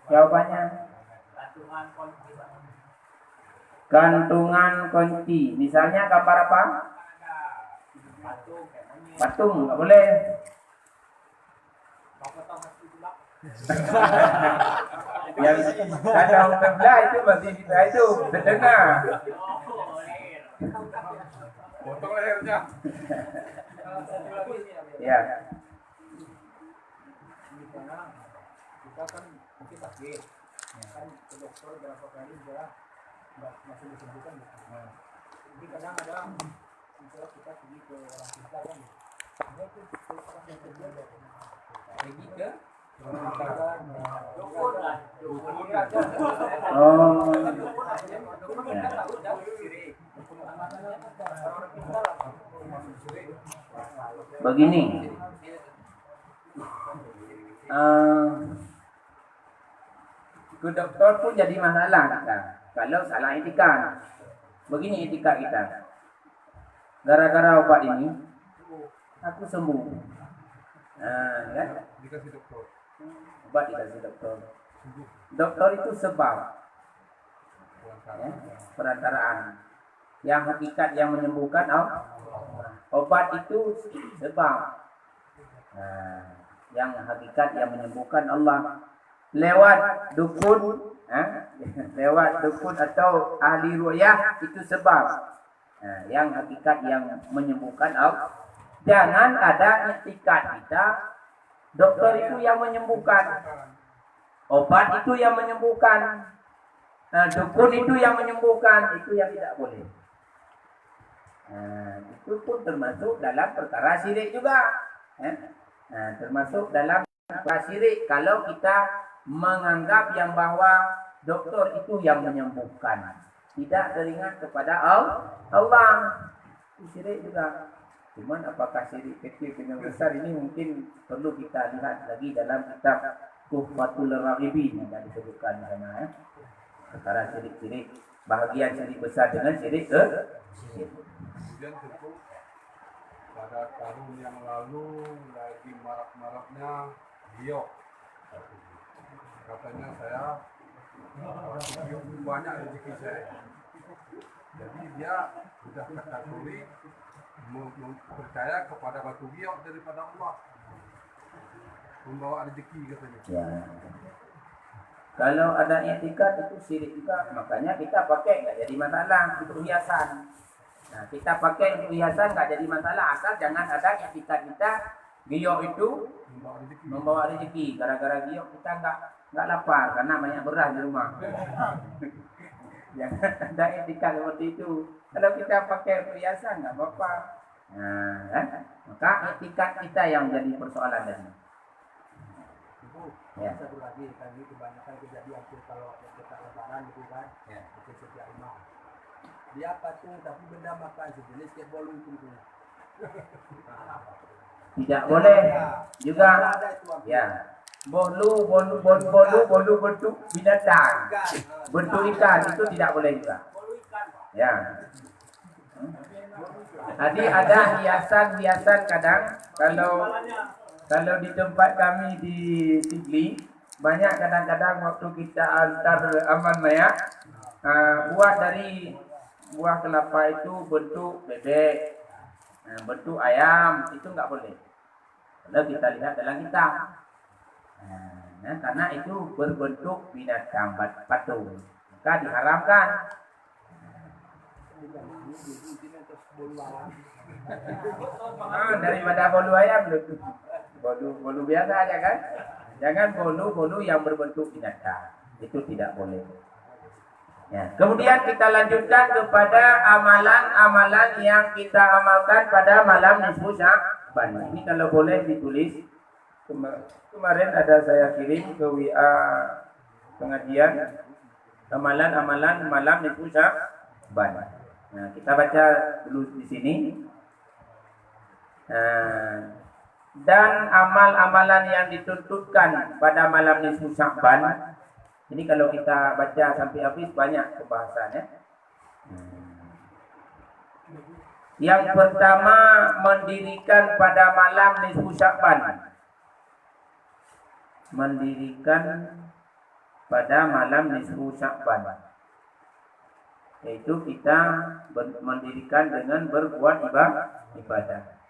Jawabannya. Gantungan kunci. Misalnya gambar apa? Patung. Enggak boleh. Yang kata sebelah itu masih kita itu terdengar. Potong lehernya. Ya. Kita kan mungkin sakit, kan ke dokter berapa kali sudah masih disembuhkan. Jadi kadang ada misalnya kita pergi ke orang kita kan, dia tuh orang yang kerja pergi ke Dukun lah. Dukun. Oh. Ya. Begini. Ke doktor pun jadi masalah kita. Kalau salah etika. Begini etika kita. Gara-gara obat ini, aku sembuh. Kan? Dikasih dokter. Obat dikasih doktor. Doktor itu sebab, ya, perantaraan. Yang hakikat yang menyembuhkan obat itu sebab. Yang hakikat yang menyembuhkan Allah lewat dukun, lewat dukun atau ahli ruqyah itu sebab. Yang hakikat yang menyembuhkan Allah. Jangan ada etikat kita, dokter itu yang menyembuhkan, obat itu yang menyembuhkan, dukun itu yang menyembuhkan, itu yang tidak boleh. Itu pun termasuk dalam perkara syirik juga. Termasuk dalam perkara syirik kalau kita menganggap yang bahwa dokter itu yang menyembuhkan, tidak teringat kepada Allah. Itu syirik juga. Cuman apakah syirik kecil dengan besar ini mungkin perlu kita lihat lagi dalam kitab Tuhfatul Raghibin yang disebutkan di sana. Perkara syirik-syirik, bahagian syirik besar dengan syirik kecil. Kemudian tentu pada tahun yang lalu lagi marak-maraknya giok. Katanya saya banyak rezeki saya. Jadi dia sudah kategori percaya kepada batu giok daripada Allah. Membawa rezeki katanya. Ya. Kalau ada etikat itu syirik juga, makanya kita pakai nggak jadi masalah untuk hiasan. Nah, kita pakai untuk hiasan nggak jadi masalah asal jangan ada etikat kita giok itu membawa rezeki. Gara-gara giok kita nggak lapar karena banyak beras di rumah. Jangan ada etikat seperti itu. Kalau kita pakai untuk hiasan nggak apa-apa. Maka etikat kita yang jadi persoalan tadi. Ya. Satu lagi kan ini kebanyakan kejadian tuh kalau kita lebaran gitu kan, itu setiap imam. Dia patung tapi benda makan sejenis kayak bolu itu. Tidak boleh juga. Ya. Bolu bentuk binatang, bentuk ikan itu tidak boleh juga. Ya. Tadi ada hiasan kadang kalau di tempat kami di Tigli banyak kadang-kadang waktu kita antar aman maya buat dari buah kelapa itu bentuk bebek, bentuk ayam itu nggak boleh. Kalau kita lihat dalam kitab, karena itu berbentuk binatang patung, maka diharamkan. Daripada bolu ayam bolu biasa aja kan. Jangan bolu yang berbentuk binatang, itu tidak boleh. Ya. Kemudian kita lanjutkan kepada amalan-amalan yang kita amalkan pada malam nisfu Sya'ban. Ini kalau boleh ditulis. Kemarin ada saya kirim ke WA pengajian amalan-amalan malam nisfu Sya'ban. Nah, kita baca dulu di sini. Dan amal-amalan yang dituntutkan pada malam nisfu Sya'ban. Ini kalau kita baca sampai habis banyak pembahasannya. Yang pertama, mendirikan pada malam nisfu Sya'ban. Mendirikan pada malam nisfu Sya'ban. Yaitu kita mendirikan dengan berbuat ibadah.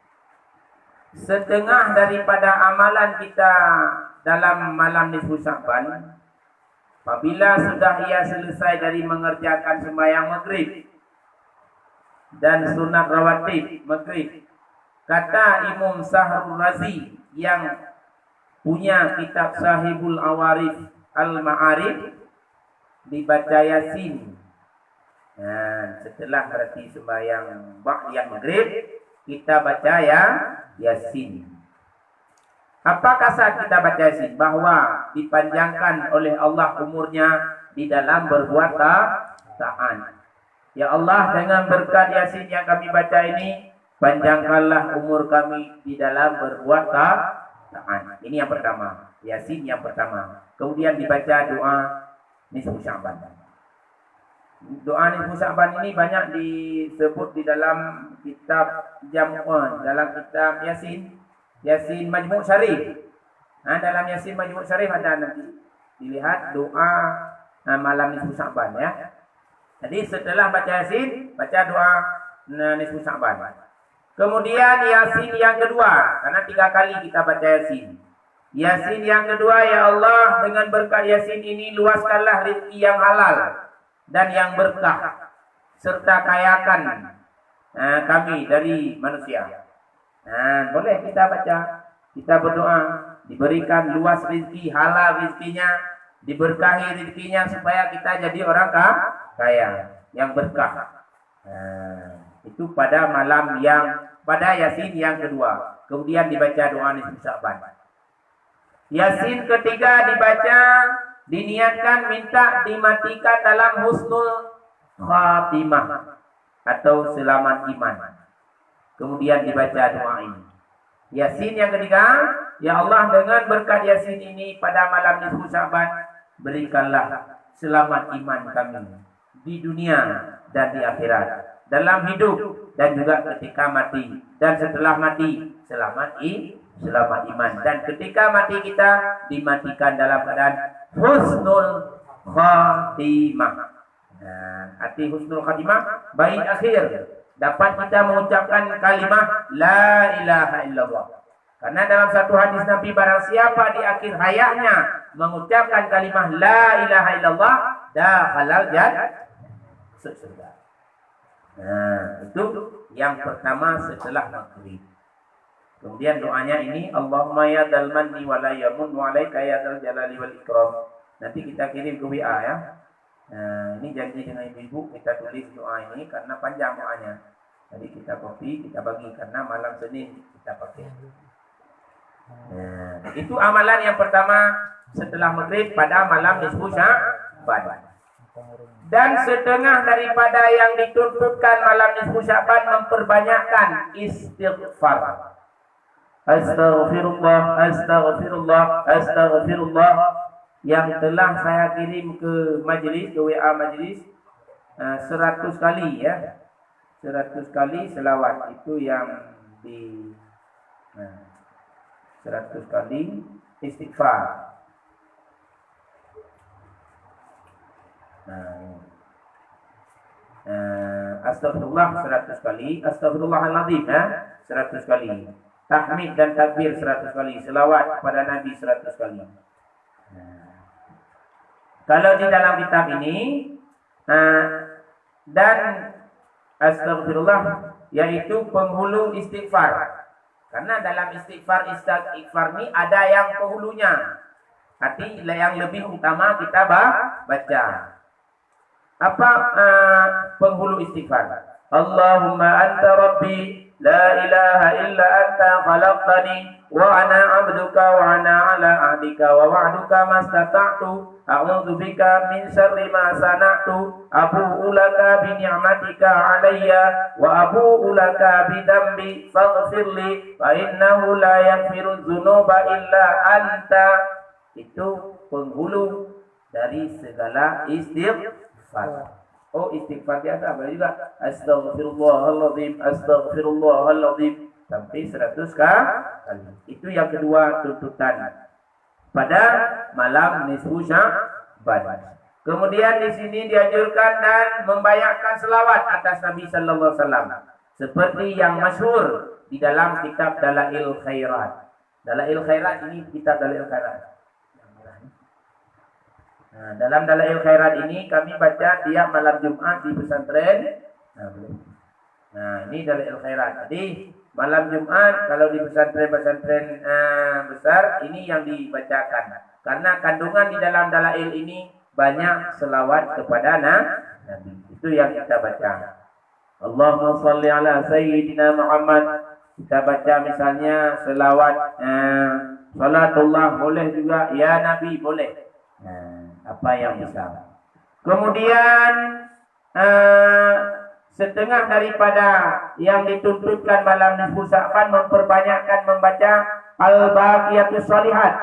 Setengah daripada amalan kita dalam malam nisfu Sya'ban, apabila sudah ia selesai dari mengerjakan sembahyang maghrib dan sunat rawatib maghrib, kata Imam Sahrul Razi yang punya kitab Sahibul Awarif Al-Ma'arif, dibaca Yasin. Nah, setelah berarti sembahyang ba'diyah maghrib, kita baca Yasin. Apakah saat kita baca Yasin? Bahwa dipanjangkan oleh Allah umurnya di dalam berbuat taat. Ya Allah, dengan berkat Yasin yang kami baca ini, panjangkanlah umur kami di dalam berbuat taat. Ini yang pertama, Yasin yang pertama. Kemudian dibaca doa nisfu Sya'ban. Doa nisfu Sya'ban ini banyak disebut di dalam kitab Jam'un, dalam kitab Yasin Majmu' Syarif. Dalam Yasin Majmu' Syarif ada nanti dilihat doa malam nisfu Sya'ban ya. Jadi setelah baca Yasin, baca doa nisfu Sya'ban. Kemudian Yasin yang kedua, karena 3 kali kita baca Yasin. Yasin yang kedua, ya Allah, dengan berkat Yasin ini luaskanlah rezeki yang halal dan yang berkah, serta kayakan kami dari manusia. Boleh kita baca, kita berdoa, diberikan luas rezeki, halal rezekinya, diberkahi rezekinya supaya kita jadi orang kaya yang berkah. Itu pada pada Yasin yang kedua. Kemudian dibaca doa nisfu Sya'ban. Yasin ketiga dibaca, diniatkan minta dimatikan dalam husnul khatimah atau selamat iman. Kemudian dibaca doa ini. Yasin yang ketiga, ya Allah, dengan berkat Yasin ini pada malam nisfu Sya'ban, berikanlah selamat iman kami di dunia dan di akhirat, dalam hidup dan juga ketika mati, dan setelah mati selamat iman, dan ketika mati kita dimatikan dalam keadaan husnul khatimah. Arti husnul khatimah, baik akhir, dapat kita mengucapkan kalimat la ilaha illallah. Karena dalam satu hadis Nabi, barang siapa di akhir hayatnya mengucapkan kalimat la ilaha illallah, dakhalal surga. Itu yang pertama setelah maghrib. Kemudian doanya ini, Allahumma ya dal manni wa la yamun wa alaika ya dal jalali wal ikram. Nanti kita kirim ke WA ya. Ini janji dengan ibu-ibu, kita tulis doa ini karena panjang doanya. Jadi kita copy, kita bagi karena malam Senin kita pakai. Itu amalan yang pertama setelah maghrib pada malam nisfu Sya'ban. Dan setengah daripada yang dituntutkan malam nisfu Sya'ban memperbanyakkan istighfar. Astaghfirullah, astaghfirullah, astaghfirullah, yang telah saya kirim ke majlis, ke WA majlis 100 kali ya. 100 kali selawat itu yang di 100 kali istighfar. Astagfirullah 100 kali, astagfirullahaladzim 100 kali, tahmid dan takbir 100 kali, selawat kepada Nabi 100 kali. Kalau di dalam kitab ini dan astagfirullah yaitu penghulu istighfar. Karena dalam istighfar ini ada yang penghulunya. Arti yang lebih utama kita baca. Apa penghulu istighfar? Allahumma anta rabbi la ilaha illa anta khalaqtani wa ana 'abduka wa ana 'ala 'ahdika wa wa'duka mastata'tu a'udzu bika min syarri ma sana'tu abu'u laka bi ni'matika 'alayya wa abu'u laka bi dhanbi faghfirli fa innahu la yaghfiru dzunuba illa anta. Itu penghulu dari segala istighfar. Oh, istighfar biasa boleh juga. Astaghfirullahaladzim, astaghfirullahaladzim sampai 100 kali. Itu yang kedua tuntutan pada malam nisfu Sya'ban. Kemudian di sini dianjurkan dan membayarkan selawat atas Nabi sallallahu alaihi wasallam seperti yang masyhur di dalam kitab Dalail Khairat. Dalail Khairat ini kitab Dalail Khairat. Dalam Dalail Khairat ini kami baca tiap malam Jumat di pesantren. Ini Dalail Khairat. Jadi malam Jumat kalau di pesantren-pesantren besar ini yang dibacakan. Karena kandungan di dalam Dalail ini banyak selawat kepada Nabi. Itu yang kita baca. Allahumma salli ala Sayyidina Muhammad. Kita baca misalnya selawat Salatullah boleh juga, ya Nabi boleh. Apa yang bisa. Kemudian setengah daripada yang dituntutkan malam nisfu Sya'ban memperbanyakkan membaca al-baqiyatus shalihat,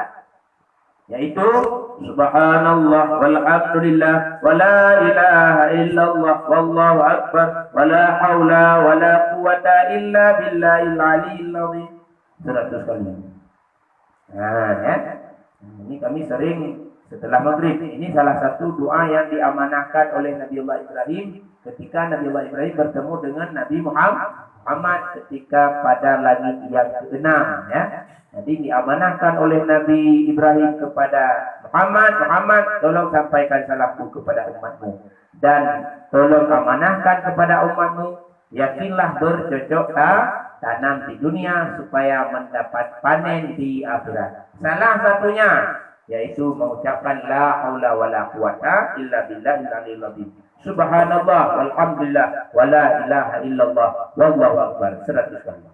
yaitu subhanallah walhamdulillah wala ilaha illallah wallahu akbar wala haula wala quwata illa billahil aliyil azim 100 kali. Ya. Ini kami sering setelah maghrib. Ini salah satu doa yang diamanahkan oleh Nabiullah Ibrahim ketika Nabiullah Ibrahim bertemu dengan Nabi Muhammad ketika pada langit yang ke-6, ya. Jadi diamanahkan oleh Nabi Ibrahim kepada Muhammad, tolong sampaikan salamku kepada umatmu dan tolong amanahkan kepada umatmu, yakinlah bercocok tanam di dunia supaya mendapat panen di akhirat. Salah satunya yaitu mengucapkan la haula wala quwata illa billahil aliyil azim. Subhanallah walhamdulillah wala ilaha illallah wallahu akbar 100 kali.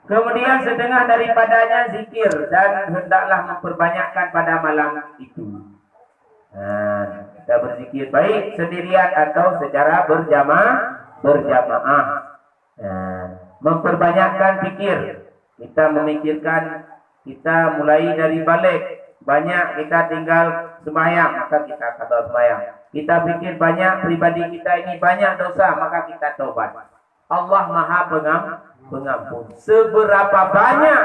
Kemudian setengah daripadanya zikir dan hendaklah memperbanyakkan pada malam itu. Kita berzikir baik sendirian atau secara berjamaah. Memperbanyakkan pikir. Kita memikirkan, kita mulai dari balik. Banyak kita tinggal sembahyang, maka kita kata sembahyang. Kita pikir banyak pribadi kita ini banyak dosa, maka kita taubat. Allah Maha Pengampun. Seberapa banyak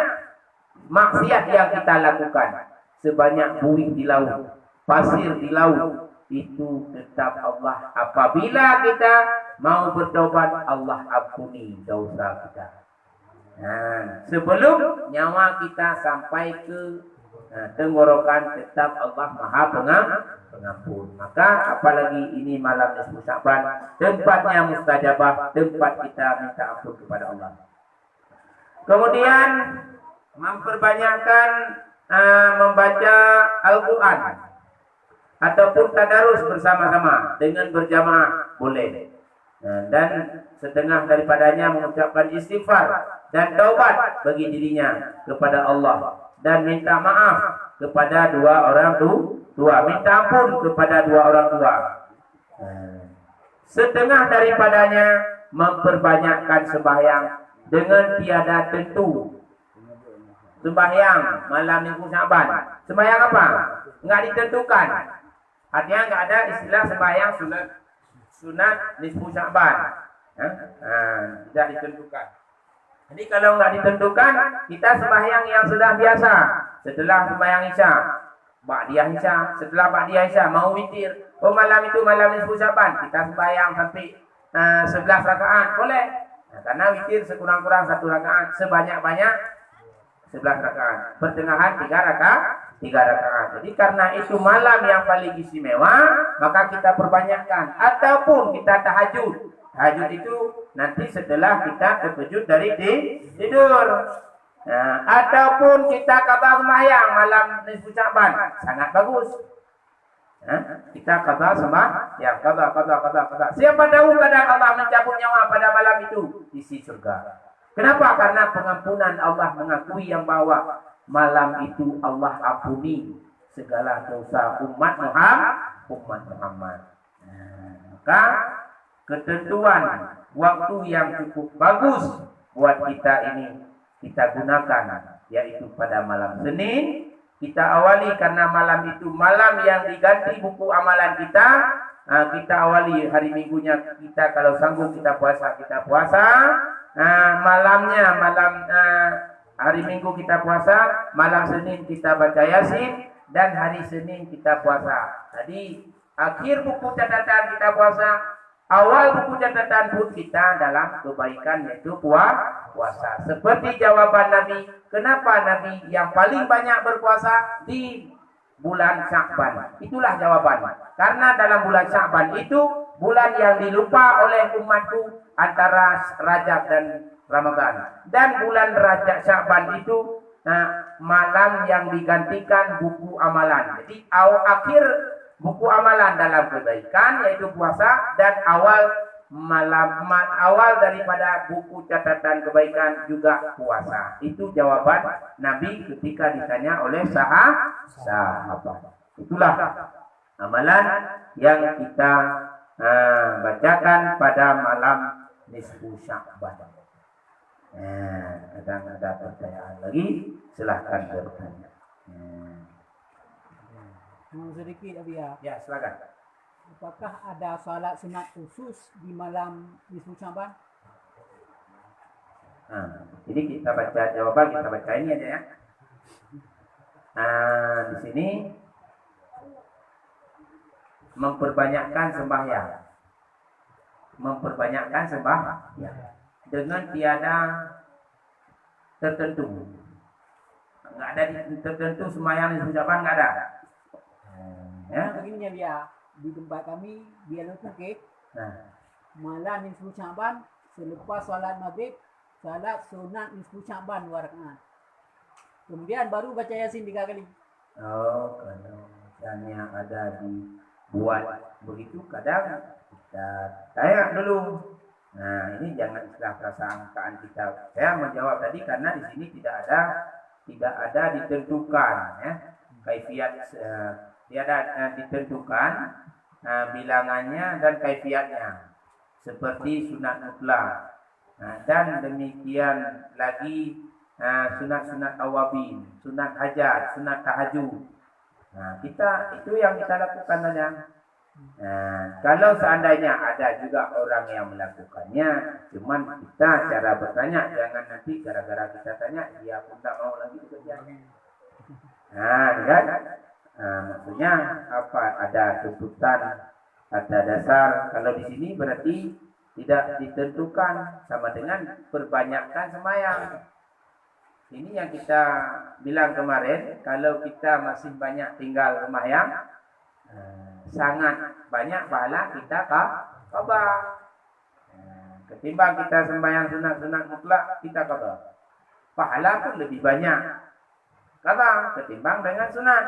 maksiat yang kita lakukan, sebanyak buih di laut, pasir di laut, itu tetap Allah. Apabila kita mau bertobat, Allah ampuni dosa kita. Sebelum nyawa kita sampai ke tenggorokan, tetap Allah Maha Pengampun. Maka apalagi ini malam nisfu Sya'ban, tempatnya mustajabah, tempat kita minta ampun kepada Allah. Kemudian memperbanyakkan membaca Al-Quran ataupun tadarus bersama-sama dengan berjamaah boleh. Dan setengah daripadanya mengucapkan istighfar dan taubat bagi dirinya kepada Allah dan minta maaf kepada dua orang tua, minta ampun kepada dua orang tua. Setengah daripadanya memperbanyakkan sembahyang dengan tiada tentu. Sembahyang malam minggu Sya'ban. Sembahyang apa? Enggak ditentukan. Artinya enggak ada istilah sembahyang sunat nisfu Sya'ban. Tidak ditentukan. Jadi kalau enggak ditentukan, kita sembahyang yang sudah biasa. Setelah sembahyang Isya, ba'diyah Isya, setelah ba'diyah Isya mau witir. Oh malam itu malam nisfu Sya'ban, kita sembahyang sampai 11 rakaat, boleh. Karena witir sekurang-kurang 1 rakaat, sebanyak-banyak 11 rakaat. Pertengahan 3 rakaat. Jadi karena itu malam yang paling istimewa, maka kita perbanyakkan. Ataupun kita tahajud. Tahajud itu nanti setelah kita terkejut dari tidur. Ataupun kita qadha sembahyang malam nisfu Sya'ban, sangat bagus. Kita qadha sembahyang, qadha. Siapa tahu kadang Allah mencabut nyawa pada malam itu, isi surga. Kenapa? Karena pengampunan Allah mengakui yang bahwa malam itu Allah ampuni segala dosa umat Muhammad. Maka ketentuan waktu yang cukup bagus buat kita ini kita gunakan, yaitu pada malam Senin. Kita awali karena malam itu malam yang diganti buku amalan kita. Kita awali hari Minggunya kita kalau sanggup kita puasa. Malamnya hari Minggu kita puasa, malam Senin kita baca Yasin, dan hari Senin kita puasa. Jadi akhir buku catatan kita puasa, awal buku catatan pun kita dalam kebaikan, yaitu puasa. Seperti jawaban Nabi, kenapa Nabi yang paling banyak berpuasa di bulan Sya'ban? Itulah jawaban. Karena dalam bulan Sya'ban itu bulan yang dilupa oleh umatku antara Rajab dan Ramadan. Dan bulan Rajab Sya'ban itu malam yang digantikan buku amalan. Jadi akhir buku amalan dalam kebaikan yaitu puasa, dan awal malam awal daripada buku catatan kebaikan juga puasa. Itu jawaban Nabi ketika ditanya oleh sahabat. Itulah amalan yang kita bacakan pada malam nisfu Sya'ban. Kadang ada pertanyaan lagi, silahkan bertanya. Sedikit Abia. Ya, silakan. Apakah ada salat sunat khusus di malam nisfu Sya'ban? Jadi kita baca jawaban, kita baca ini aja ya. Di sini memperbanyakkan sembahyang, dengan tiada tertentu. Nggak ada tertentu sembahyang nisfu Sya'ban, nggak ada. Ya. Begini Abia. Di tempat kami di Alun Pukit, Nah, malam nisfu Sya'ban selepas solat maghrib, salat sunat nisfu Sya'ban 2 rakaat. Kemudian baru baca Yasin 3 kali. kalau misalnya ada dibuat begitu, kadang kita tanya dulu. Nah, ini jangan istilah prasangkaan kita. Saya menjawab tadi karena di sini tidak ada ditentukan ya. Kaifiat tiada ditentukan bilangannya dan kaifiatnya seperti sunat mutlak. Dan demikian lagi sunat-sunat awabin, sunat hajat, sunat tahajud. Kita itu yang kita lakukan saja. Kalau seandainya ada juga orang yang melakukannya, cuman kita cara bertanya, jangan nanti gara-gara kita tanya dia pun tak mau lagi bekerja. Kan? Maksudnya apa? Ada tuntutan, ada dasar. Kalau di sini berarti tidak ditentukan, sama dengan perbanyakkan sembahyang. Ini yang kita bilang kemarin, kalau kita masih banyak tinggal sembahyang, sangat banyak pahala kita qada. Ketimbang kita sembahyang sunat-sunat mutlak, kita qada. Pahala pun lebih banyak qada ketimbang dengan sunat.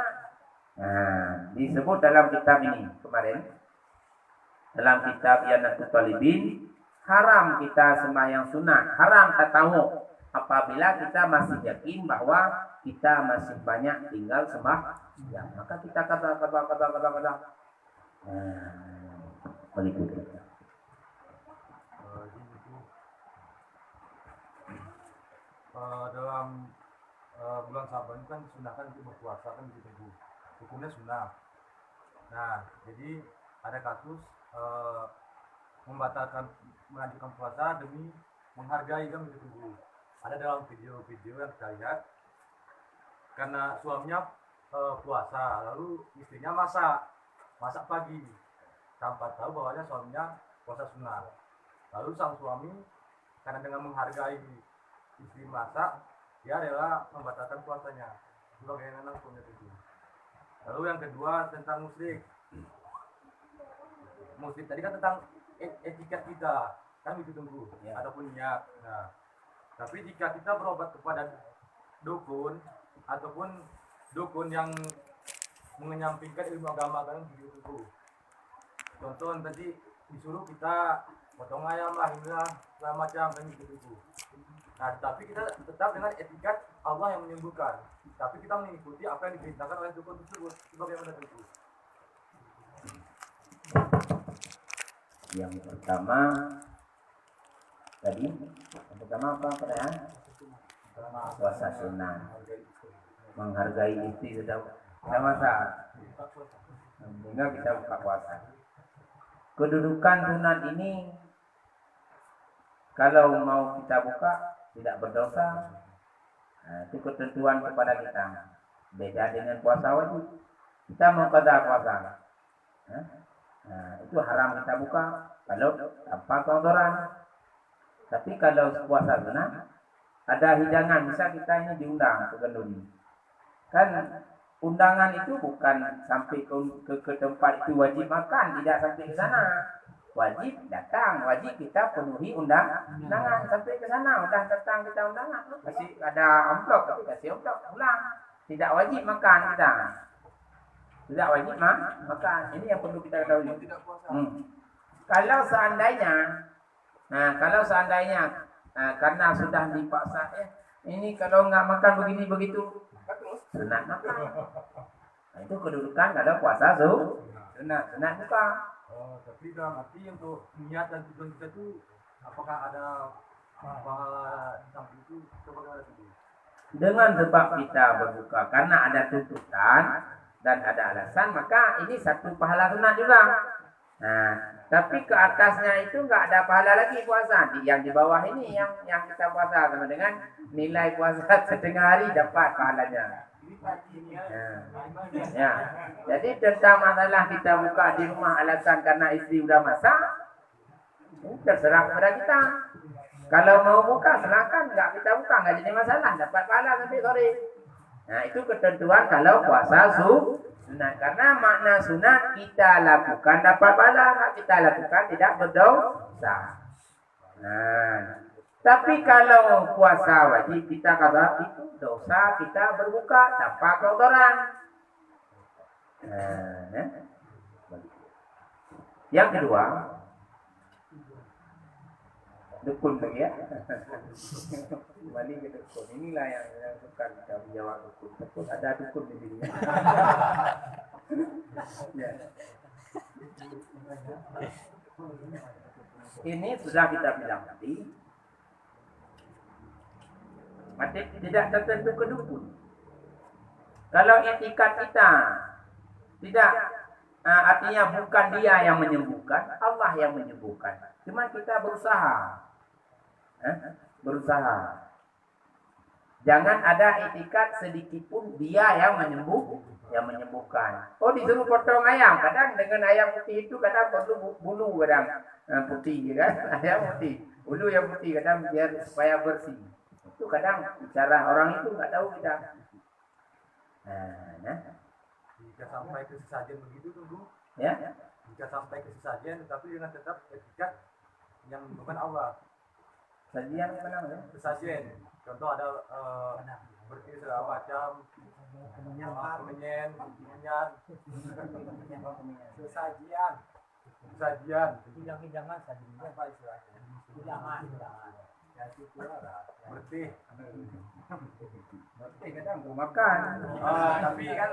Disebut dalam kitab ini kemarin, dalam kitab Yanatul Talibin, haram kita sembahyang sunat, haram tatawuf apabila kita masih yakin bahwa kita masih banyak tinggal sembahyang, maka kita kata. Begitu. Dalam bulan Saban kan disunahkan untuk berpuasa kan gitu. Hukumnya sunnah. Nah, jadi ada kasus membatalkan melanjutkan puasa demi menghargai kan begitu. Ada dalam video-video yang kita lihat, karena suaminya puasa, lalu istrinya masak pagi tanpa tahu bahwanya suaminya puasa sunnah. Lalu sang suami karena dengan menghargai istri masak, dia rela membatalkan puasanya. Bagaimana hukumnya itu? Lalu yang kedua tentang musrik. Musrik tadi kan tentang etiket kita, kan begitu tunggu, ataupun niat. Nah, tapi jika kita berobat kepada dukun ataupun dukun yang menyampingkan ilmu agama kan begitu tunggu. Contoh tadi disuruh kita potong ayam lah, inilah segala macam kan begitu tunggu. Nah, tapi kita tetap dengan etiket Allah yang menyembuhkan. Tapi kita mengikuti apa yang diberitakan oleh dukun tersebut. Bagaimana itu? Yang pertama apa pertanyaan? Puasa sunnah, menghargai istri sudah masa, sehingga kita buka puasa. Kedudukan sunat ini, kalau mau kita buka tidak berdosa, itu ketentuan kepada kita. Beda dengan puasa wajib. Kita mau qada puasa, itu haram kita buka kalau tanpa kotoran. Tapi kalau puasa sunnah, ada hidangan, bisa kita ini diundang ke Kenduri. Kan undangan itu bukan sampai ke tempat itu wajib makan, tidak sampai ke sana. Wajib datang, wajib kita penuhi undangan sampai ke sana. Udah datang kita undangan, kasih ada amplop, tapi kasih amplop pulang. Tidak wajib makan kita. Tidak wajib makan. Ini yang perlu kita ketahui. Kalau seandainya karena sudah dipaksa ini kalau nggak makan begini begitu sunat makan. Nah, itu kedudukan kalau puasa sunat buka. Tapi dalam arti untuk niat dan tujuan kita itu apakah ada pahala di samping itu coba bagaimana itu? Dengan sebab kita berbuka karena ada tuntutan dan ada alasan, maka ini satu pahala sunat juga. Nah, tapi ke atasnya itu nggak ada pahala lagi puasa. Yang di bawah ini yang kita puasa sama dengan nilai puasa setengah hari dapat pahalanya. Ya. Jadi tentang masalah kita buka di rumah alasan karena istri udah masak, terserah kepada kita. Kalau mau buka silakan, nggak kita buka nggak jadi masalah, dapat pahala sampai sore. Nah itu ketentuan kalau puasa sunat, karena makna sunat kita lakukan dapat pahala, nggak kita lakukan tidak berdosa. Nah, tapi kalau puasa wajib kita kata itu dosa kita berbuka tanpa kotoran. Yang kedua, dukun lagi ya. Kembali ke dukun. Inilah yang bukan kita menjawab dukun. Dukun ada dukun di sini. Ya. Ini sudah kita bilang tadi. Mati tidak tertentu ke dukun. Kalau etikat kita tidak artinya bukan dia yang menyembuhkan, Allah yang menyembuhkan. Cuma kita berusaha. Jangan ada etikat sedikit pun dia yang menyembuhkan. Oh disuruh potong ayam, kadang dengan ayam putih itu kadang perlu bulu kadang putih kan, ayam putih, bulu yang putih kadang biar supaya bersih. Itu kadang cara orang itu nggak tahu kita. Jika sampai ke sesajen begitu tunggu. Ya. Jika sampai ke sesajen, tapi dengan tetap etikat yang bukan Allah. Sajian apa namanya? Sesajen. Contoh ada berarti segala macam kemenyan, sesajian, Hidangan sajian apa istilahnya? Hidangan. Berarti kadang mau makan. Tapi kan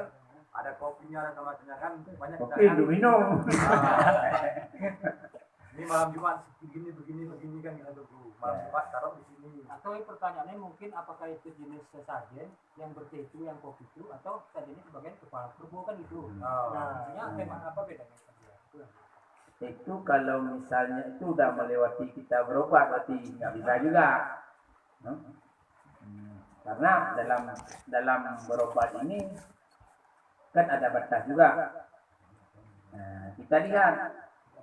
ada kopinya dan macamnya kan banyak Kopi itu minum. Ini malam Jumat begini kan kita tunggu. Malam Jumat taruh di sini. Atau pertanyaannya mungkin apakah itu jenis sesajen yang berteh itu yang kopi itu atau sajennya sebagian kepala kerbau kan itu. Nah, memang apa bedanya? Itu kalau misalnya itu udah melewati kita berobat berarti nggak bisa juga. Karena dalam berobat ini kan ada batas juga. Nah, kita lihat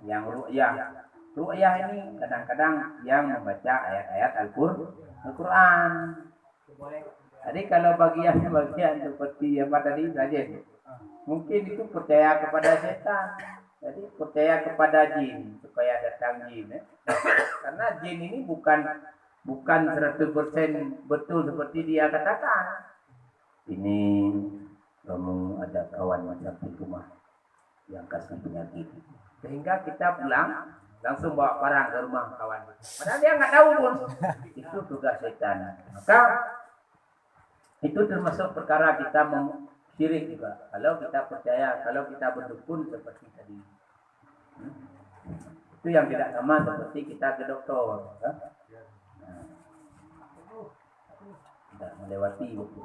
yang ru'yah ini kadang-kadang yang membaca ayat-ayat Al-Quran. Jadi kalau bagian seperti apa tadi saja, mungkin itu percaya kepada setan. Jadi percaya kepada jin supaya datang jin. Karena jin ini bukan 100% betul seperti dia katakan. Ini kamu ada kawan macam itu mah yang kasih penyakit. Sehingga kita pulang langsung bawa barang ke rumah kawan. Padahal dia nggak tahu pun itu tugas setan. Maka itu termasuk perkara kita syirik juga. Kalau kita percaya, kalau kita berdukun seperti tadi. Itu yang tidak sama seperti kita ke dokter. Tidak melewati waktu.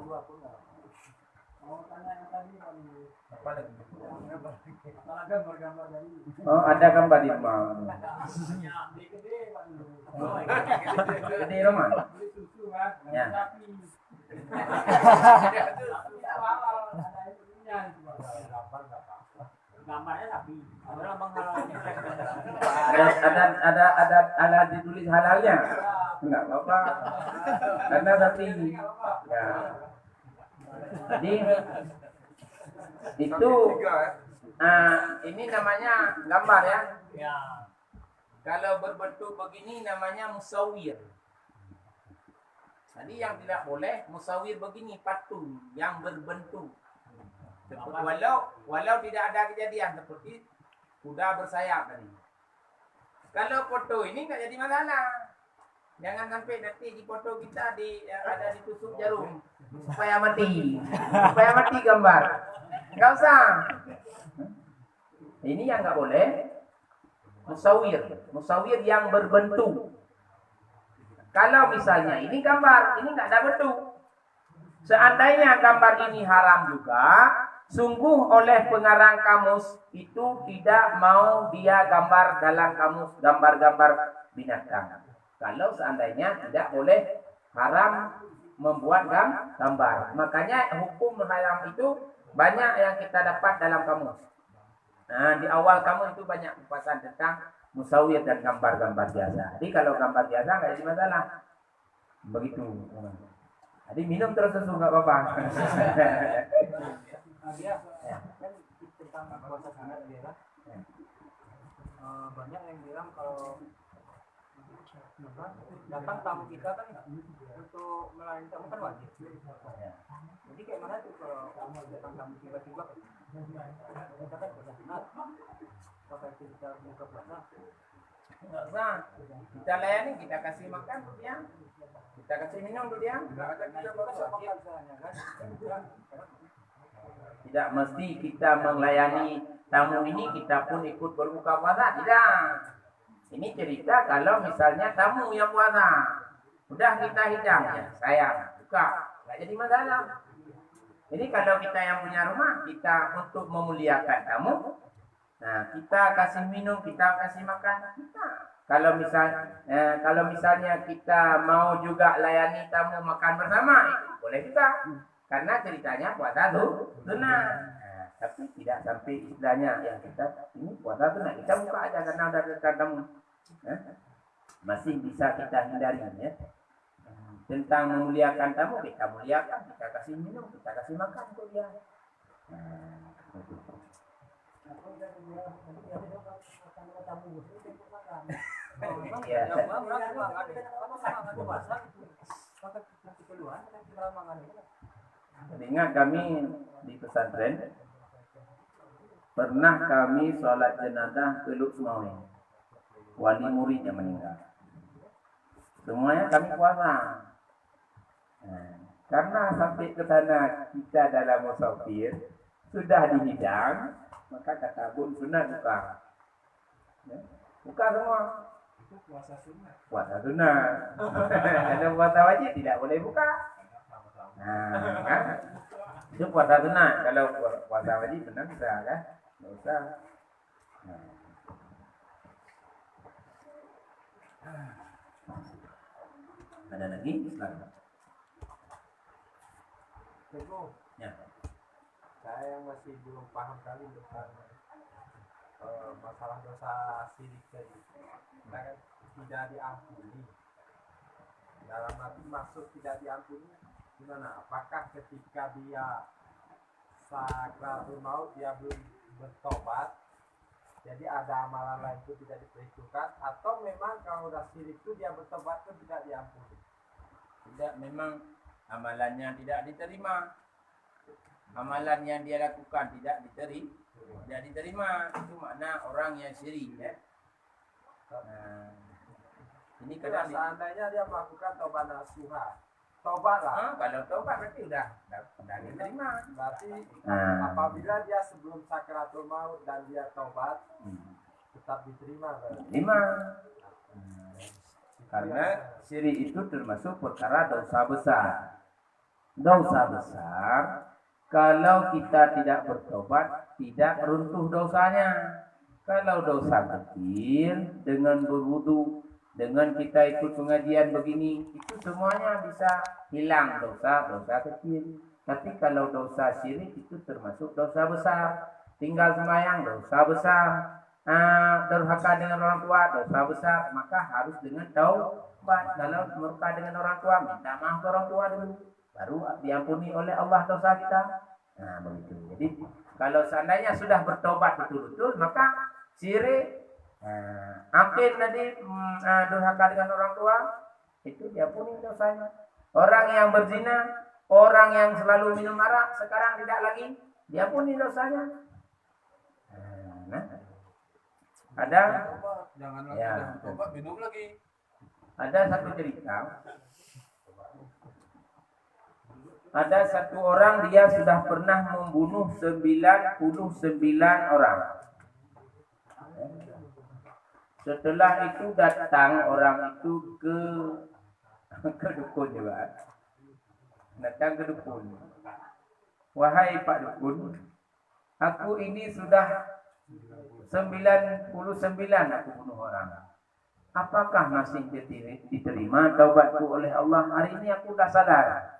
Oh, ada gambar di rumah. Gede rumah. Ya. Gambarnya sapi. Ada ditulis halalnya. Enggak apa-apa. Karena sapi. Ya. Jadi itu ini namanya gambar ya. Kalau berbentuk begini namanya musawir. Jadi yang tidak boleh musawir begini, patung yang berbentuk. Walau tidak ada kejadian seperti kuda bersayap tadi. Kalau foto ini nggak jadi masalah. Jangan sampai nanti di foto kita ada ditusuk jarum supaya mati gambar. Nggak usah. Ini yang nggak boleh. Musawir yang berbentuk. Kalau misalnya ini gambar, ini nggak ada bentuk. Seandainya gambar ini haram juga, sungguh oleh pengarang kamus itu tidak mau dia gambar dalam kamus gambar-gambar binatang. Kalau seandainya tidak boleh haram membuat gambar. Makanya hukum haram itu banyak yang kita dapat dalam kamus. Nah, di awal kamus itu banyak pembahasan tentang musawir dan gambar-gambar biasa. Jadi kalau gambar biasa nggak jadi masalah. Begitu. Jadi minum terus nggak apa-apa. Dia kan tentang puasa sunat dia banyak yang bilang kalau datang tamu kita kan untuk melayani tamu kan wajib. Jadi kayak mana tuh kalau datang tamu tiba-tiba kita kan puasa sunat, apakah itu kita buka puasa? Nggak usah. Kita layani, kita kasih makan tuh dia. Kita kasih minum tuh dia. Nggak ada kita puasa makan kan. Tidak mesti kita melayani tamu ini kita pun ikut berbuka puasa, tidak. Ini cerita kalau misalnya tamu yang puasa, udah kita hidang ya, sayang, buka, nggak jadi masalah. Jadi kalau kita yang punya rumah, kita untuk memuliakan tamu, nah kita kasih minum, kita kasih makan, kita. Kalau misalnya kita mau juga layani tamu makan bersama, itu boleh juga. Karena ceritanya puasa tuh sunat. Nah, tapi tidak sampai istilahnya yang kita ini puasa sunat. Kita buka aja karena udah datang tamu. Masih bisa kita hindari ya. Tentang memuliakan tamu, kita muliakan, kita kasih minum, kita kasih makan untuk dia. Ya. Ingat kami di pesantren pernah kami sholat jenazah ke Luxmawi, wali murid yang meninggal. Semuanya kami puasa. Karena sampai ke sana kita dalam musafir sudah dihidang, maka kata Bun sunat buka. Buka semua. Itu puasa sunat. Puasa sunat. Kalau puasa wajib tidak boleh buka. Nah, kan? Itu puasa sunat. Kalau puasa wajib benar bisa kan? Tidak usah. Ada lagi? Silakan. Ya. Saya yang masih belum paham kali tentang masalah dosa syirik tadi. Karena tidak diampuni. Dalam arti maksud tidak diampuni gimana? Apakah ketika dia sakratul maut dia belum bertobat, jadi ada amalan lain itu tidak diperhitungkan, atau memang kalau udah syirik itu dia bertobat itu tidak diampuni? Tidak, memang amalannya tidak diterima. Amalan yang dia lakukan tidak diterima. Itu makna orang yang syirik ya. Ini kadang seandainya dia melakukan tobat nasuha, tobat lah. Kalau tobat berarti udah diterima. Berarti apabila dia sebelum sakratul maut dan dia tobat, tetap diterima. Diterima. Karena syirik itu termasuk perkara dosa besar. Dosa besar, kalau kita tidak bertobat, tidak runtuh dosanya. Kalau dosa kecil, dengan berwudu, dengan kita ikut pengajian begini, itu semuanya bisa hilang dosa kecil. Tapi kalau dosa syirik itu termasuk dosa besar. Tinggal sembahyang dosa besar. Durhaka dengan orang tua dosa besar, maka harus dengan taubat. Kalau murka dengan orang tua, minta maaf ke orang tua dulu, baru diampuni oleh Allah dosa kita. Nah begitu. Jadi kalau seandainya sudah bertobat betul-betul, maka syirik, akid tadi, durhaka dengan orang tua, itu diampuni dosanya. Orang yang berzina, orang yang selalu minum arak, sekarang tidak lagi, diampuni dosanya. Ada Tobat. Jangan lagi Ya. dah tobat minum lagi. ada satu cerita. Ada satu orang dia sudah pernah membunuh 99 orang. Setelah itu datang orang itu ke dukun juga. Datang ke dukun. Wahai Pak Dukun, aku ini sudah 99 aku bunuh orang. Apakah masih diterima taubatku oleh Allah? Hari ini aku dah sadar.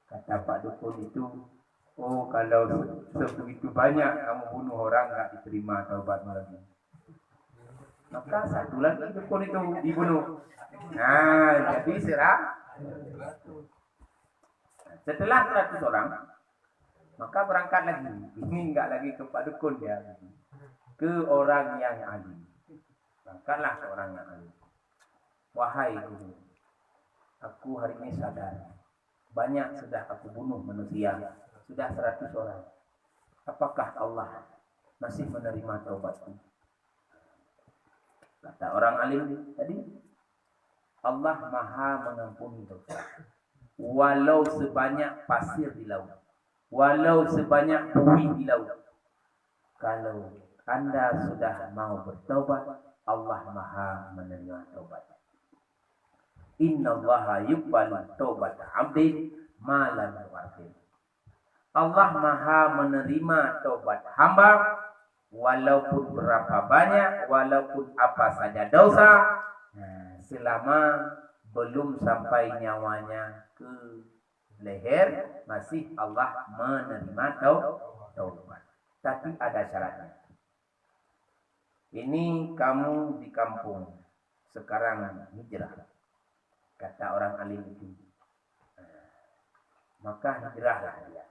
Kata Pak Dukun itu, oh kalau sebegitu banyak kamu bunuh orang, tak diterima taubatmu lagi. Maka satu lagi dukun itu dibunuh. Nah, jadi serah. Setelah 100 orang, maka berangkat lagi. Ini enggak lagi ke Pak Dukun dia. Ke orang yang alim. Berangkatlah ke orang yang alim. Wahai guru, aku hari ini sadar. Banyak sudah aku bunuh manusia. Sudah 100 orang. Apakah Allah masih menerima taubatku? Kata orang alim tadi, Allah Maha mengampuni dosa. Walau sebanyak pasir di laut. Walau sebanyak buih di laut. Kalau Anda sudah mau bertaubat, Allah Maha menerima taubat. Inna Allaha yuqbalu taubat 'abdin ma lam yu'akhir. Allah Maha menerima taubat hamba walaupun berapa banyak, walaupun apa saja dosa, selama belum sampai nyawanya ke leher, masih Allah menerima taubat. Tapi ada syaratnya. Ini kamu di kampung, sekarang hijrah. Kata orang alim itu. Maka hijrahlah dia.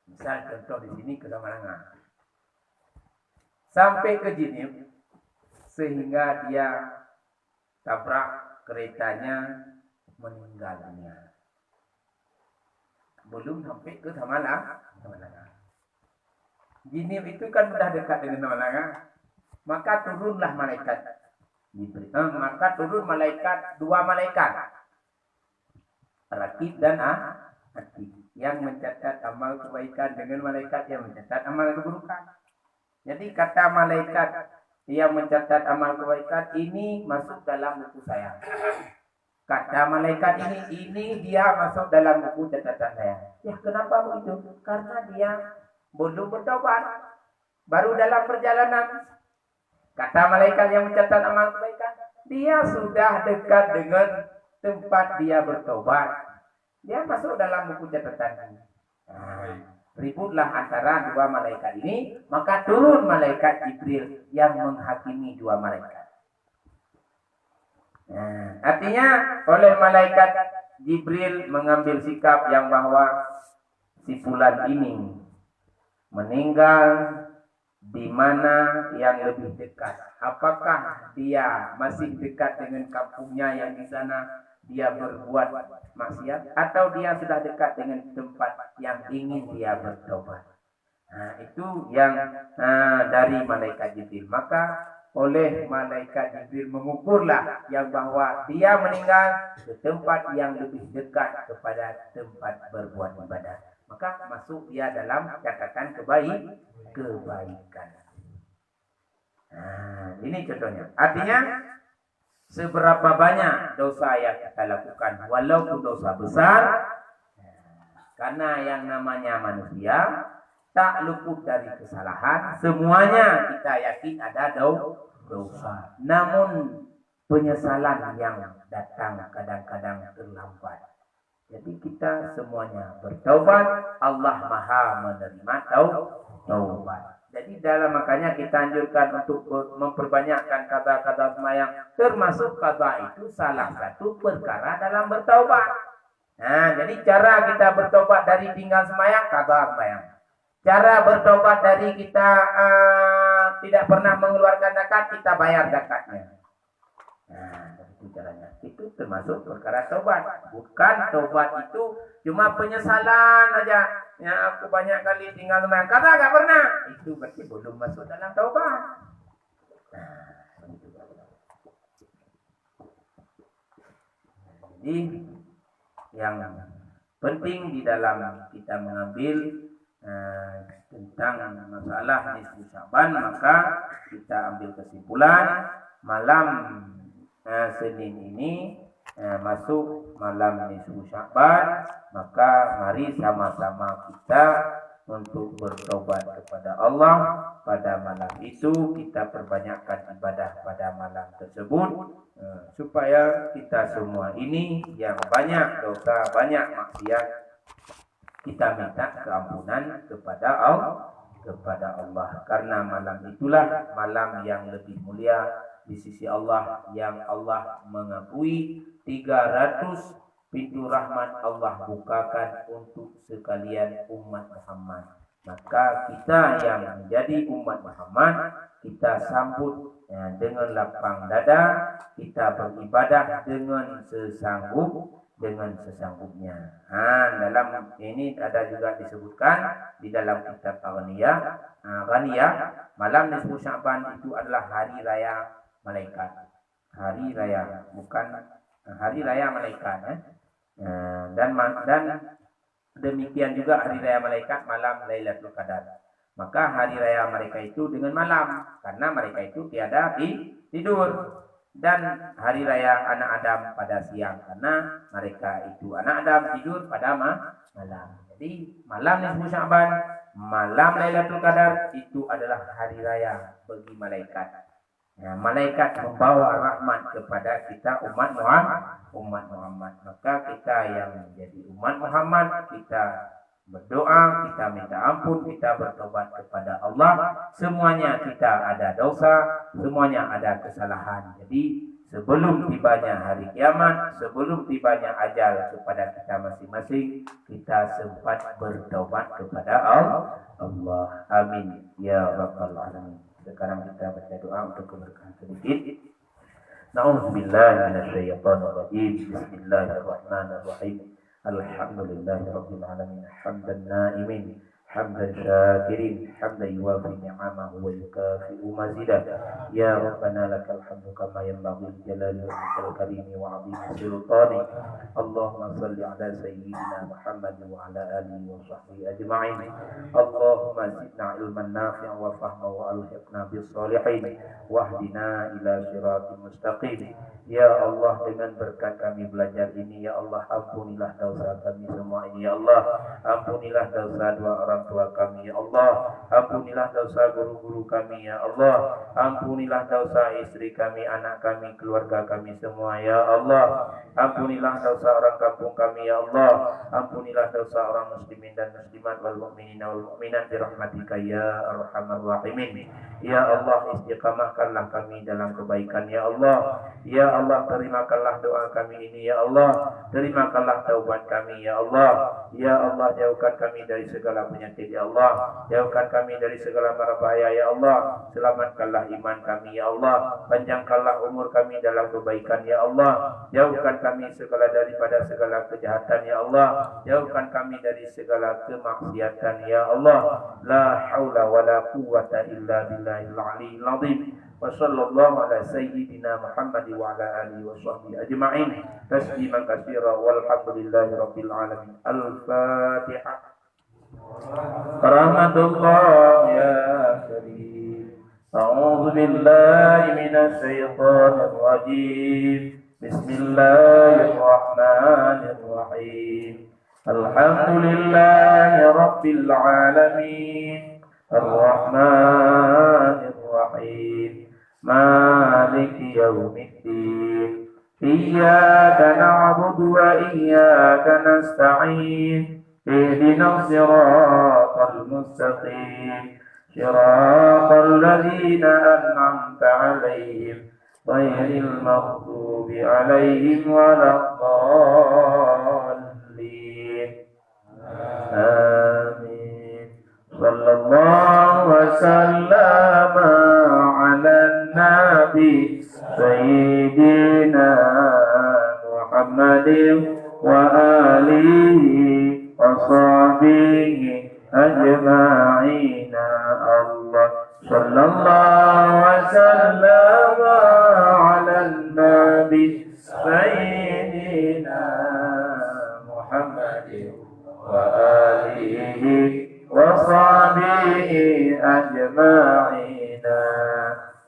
Misal contoh di sini ke Samarangan. Sampai ke Jinib, sehingga dia tabrak keretanya, meninggal dunia. Belum sampai ke Samarangan. Jinib itu kan sudah dekat dengan Samarangan. Maka turunlah malaikat Jibril. Maka turun dua malaikat, Rakib dan Atid, yang mencatat amal kebaikan dengan malaikat yang mencatat amal keburukan. Jadi kata malaikat yang mencatat amal kebaikan, ini masuk dalam buku saya. Kata malaikat ini dia masuk dalam buku catatan saya. Ya kenapa begitu? Karena dia belum bertobat, baru dalam perjalanan. Kata malaikat yang mencatat amal kebaikan, dia sudah dekat dengan tempat dia bertobat. Dia masuk dalam buku catatan. Ributlah antara dua malaikat ini, maka turun malaikat Jibril yang menghakimi dua malaikat. Artinya oleh malaikat Jibril mengambil sikap yang bahwa si fulan ini meninggal di mana yang lebih dekat. Apakah dia masih dekat dengan kampungnya yang di sana dia berbuat maksiat, atau dia sudah dekat dengan tempat yang ingin dia bertobat? Itu yang dari malaikat Jibril. Maka oleh malaikat Jibril mengukurlah yang bahwa dia meninggal ke tempat yang lebih dekat kepada tempat berbuat ibadah. Maka masuk dia dalam catatan kebaikan. Ini contohnya. Artinya seberapa banyak dosa yang kita lakukan, walaupun dosa besar, karena yang namanya manusia tak luput dari kesalahan. Semuanya kita yakin ada dosa. Namun penyesalan yang datang kadang-kadang terlambat. Jadi kita semuanya bertaubat, Allah Maha menerima taubat. Jadi makanya kita anjurkan untuk memperbanyakkan kata-kata semayang. Termasuk kata itu salah satu perkara dalam bertaubat. Jadi cara kita bertaubat dari tinggal semayang, kata semayang. Cara bertobat dari kita tidak pernah mengeluarkan zakat, kita bayar zakatnya. Itu caranya. Itu termasuk perkara taubat. Bukan taubat itu cuma penyesalan aja. Ya aku banyak kali tinggal semayang, kata nggak pernah. Itu berarti belum masuk dalam taubat. Jadi yang penting di dalam kita mengambil tentang masalah nisfu Sya'ban, maka kita ambil kesimpulan malam Senin ini masuk malam nisfu Sya'ban, maka mari sama-sama kita untuk bertobat kepada Allah pada malam itu. Kita perbanyakkan ibadah pada malam tersebut supaya kita semua ini yang banyak dosa, banyak maksiat, kita minta keampunan kepada Allah, karena malam itulah malam yang lebih mulia di sisi Allah, yang Allah mengakui 300 pintu rahmat Allah bukakan untuk sekalian umat Muhammad. Maka kita yang menjadi umat Muhammad, kita sambut dengan lapang dada, kita beribadah dengan sesanggupnya. Dalam ini ada juga disebutkan di dalam kitab Ghaniyah, malam nisfu Sya'ban itu adalah hari raya malaikat. Hari raya, bukan hari raya malaikat. Dan demikian juga hari raya malaikat malam Lailatul Qadar. Maka hari raya mereka itu dengan malam, karena mereka itu tiada tidur. Dan hari raya anak Adam pada siang, karena mereka itu anak Adam tidur pada malam. Jadi malam nisfu Sya'ban, malam Lailatul Qadar itu adalah hari raya bagi malaikat. Malaikat membawa rahmat kepada kita umat Muhammad. Maka kita yang menjadi umat Muhammad, kita berdoa, kita minta ampun, kita bertobat kepada Allah. Semuanya kita ada dosa, semuanya ada kesalahan. Jadi sebelum tibanya hari kiamat, sebelum tibanya ajal kepada kita masing-masing, kita sempat bertobat kepada Allah. Amin ya rabbal alamin. Sekarang kita baca doa untuk keberkahan sedikit. Na'udzubillahi minasyaitonirrajim. Bismillahirrahmanirrahim. Alhamdulillahirabbil alamin. Hamdan na'imin, hamdan syakirin, hamdan yuwafi ni'amahu wa yukafi'u mazidah. Ya Rabbana lakal hamdu kama yanbaghi li jalali wajhikal karimi wa 'azimi sultani. Allahumma shalli ala sayyidina Muhammad wa ala alihi wa sahbihi ajma'in. Allahumma zidna ilman nafi'an wa fahman wa alhiqna bis salihin wahdina ila siratal mustaqim. Ya Allah, dengan berkat kami belajar ini, ya Allah, ampunilah dosa kami semua ini, ya Allah. Ampunilah dosa dua orang tua kami, ya Allah. Ampunilah dosa guru-guru kami, ya Allah. Ampunilah dosa istri kami, anak kami, keluarga kami semua, ya Allah. Ampunilah dosa orang kampung kami, ya Allah. Ampunilah dosa orang muslimin dan muslimat wal mu'minin wal mu'minat bi rahmatika ya arhamar rahimin. Ya Allah, istiqamahkanlah kami dalam kebaikan, ya Allah. Ya Allah, terimakanlah doa kami ini, ya Allah. Terimakanlah taubat kami, ya Allah. Ya Allah, jauhkan kami dari segala penyakit, ya Allah. Jauhkan kami dari segala mara bahaya, ya Allah. Selamatkanlah iman kami, ya Allah. Panjangkanlah umur kami dalam kebaikan, ya Allah. Jauhkan kami daripada segala kejahatan, ya Allah. Jauhkan kami dari segala kemaksiatan, ya Allah. La haula wa la quwwata illa billahil aliyyil azim. Wa sallallahu ala sayyidina Muhammad wa ala alihi wa sahbihi ajma'in. Tasliman katsira walhamdulillahi rabbil alamin. Al-Fatihah. Rahmatullah ya karim. A'udzu billahi minasy syaithanir rajim. Bismillahirrahmanirrahim. Alhamdulillahi rabbil alamin. Ar-Rahmanir Rahim. Maliki yaumiddin. Iyyaka na'budu wa iyyaka nasta'in. Ihdinas siratal mustaqim. Siratal ladzina an'amta 'alaihim ghairil maghdubi 'alaihim waladdallin. Amin. Sallallahu wasallam ala nabi sayyidina Muhammadin wa alihi wa sahbihi ajma'ina. Allah sallallahu وسلم على النبي سيدنا محمد وآله وصحبه أجمعين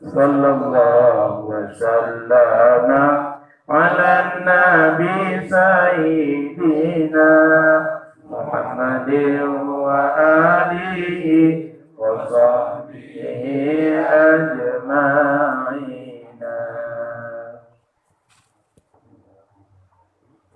صلى الله وسلم على النبي سيدنا محمد وآله وصحبه أجمعين.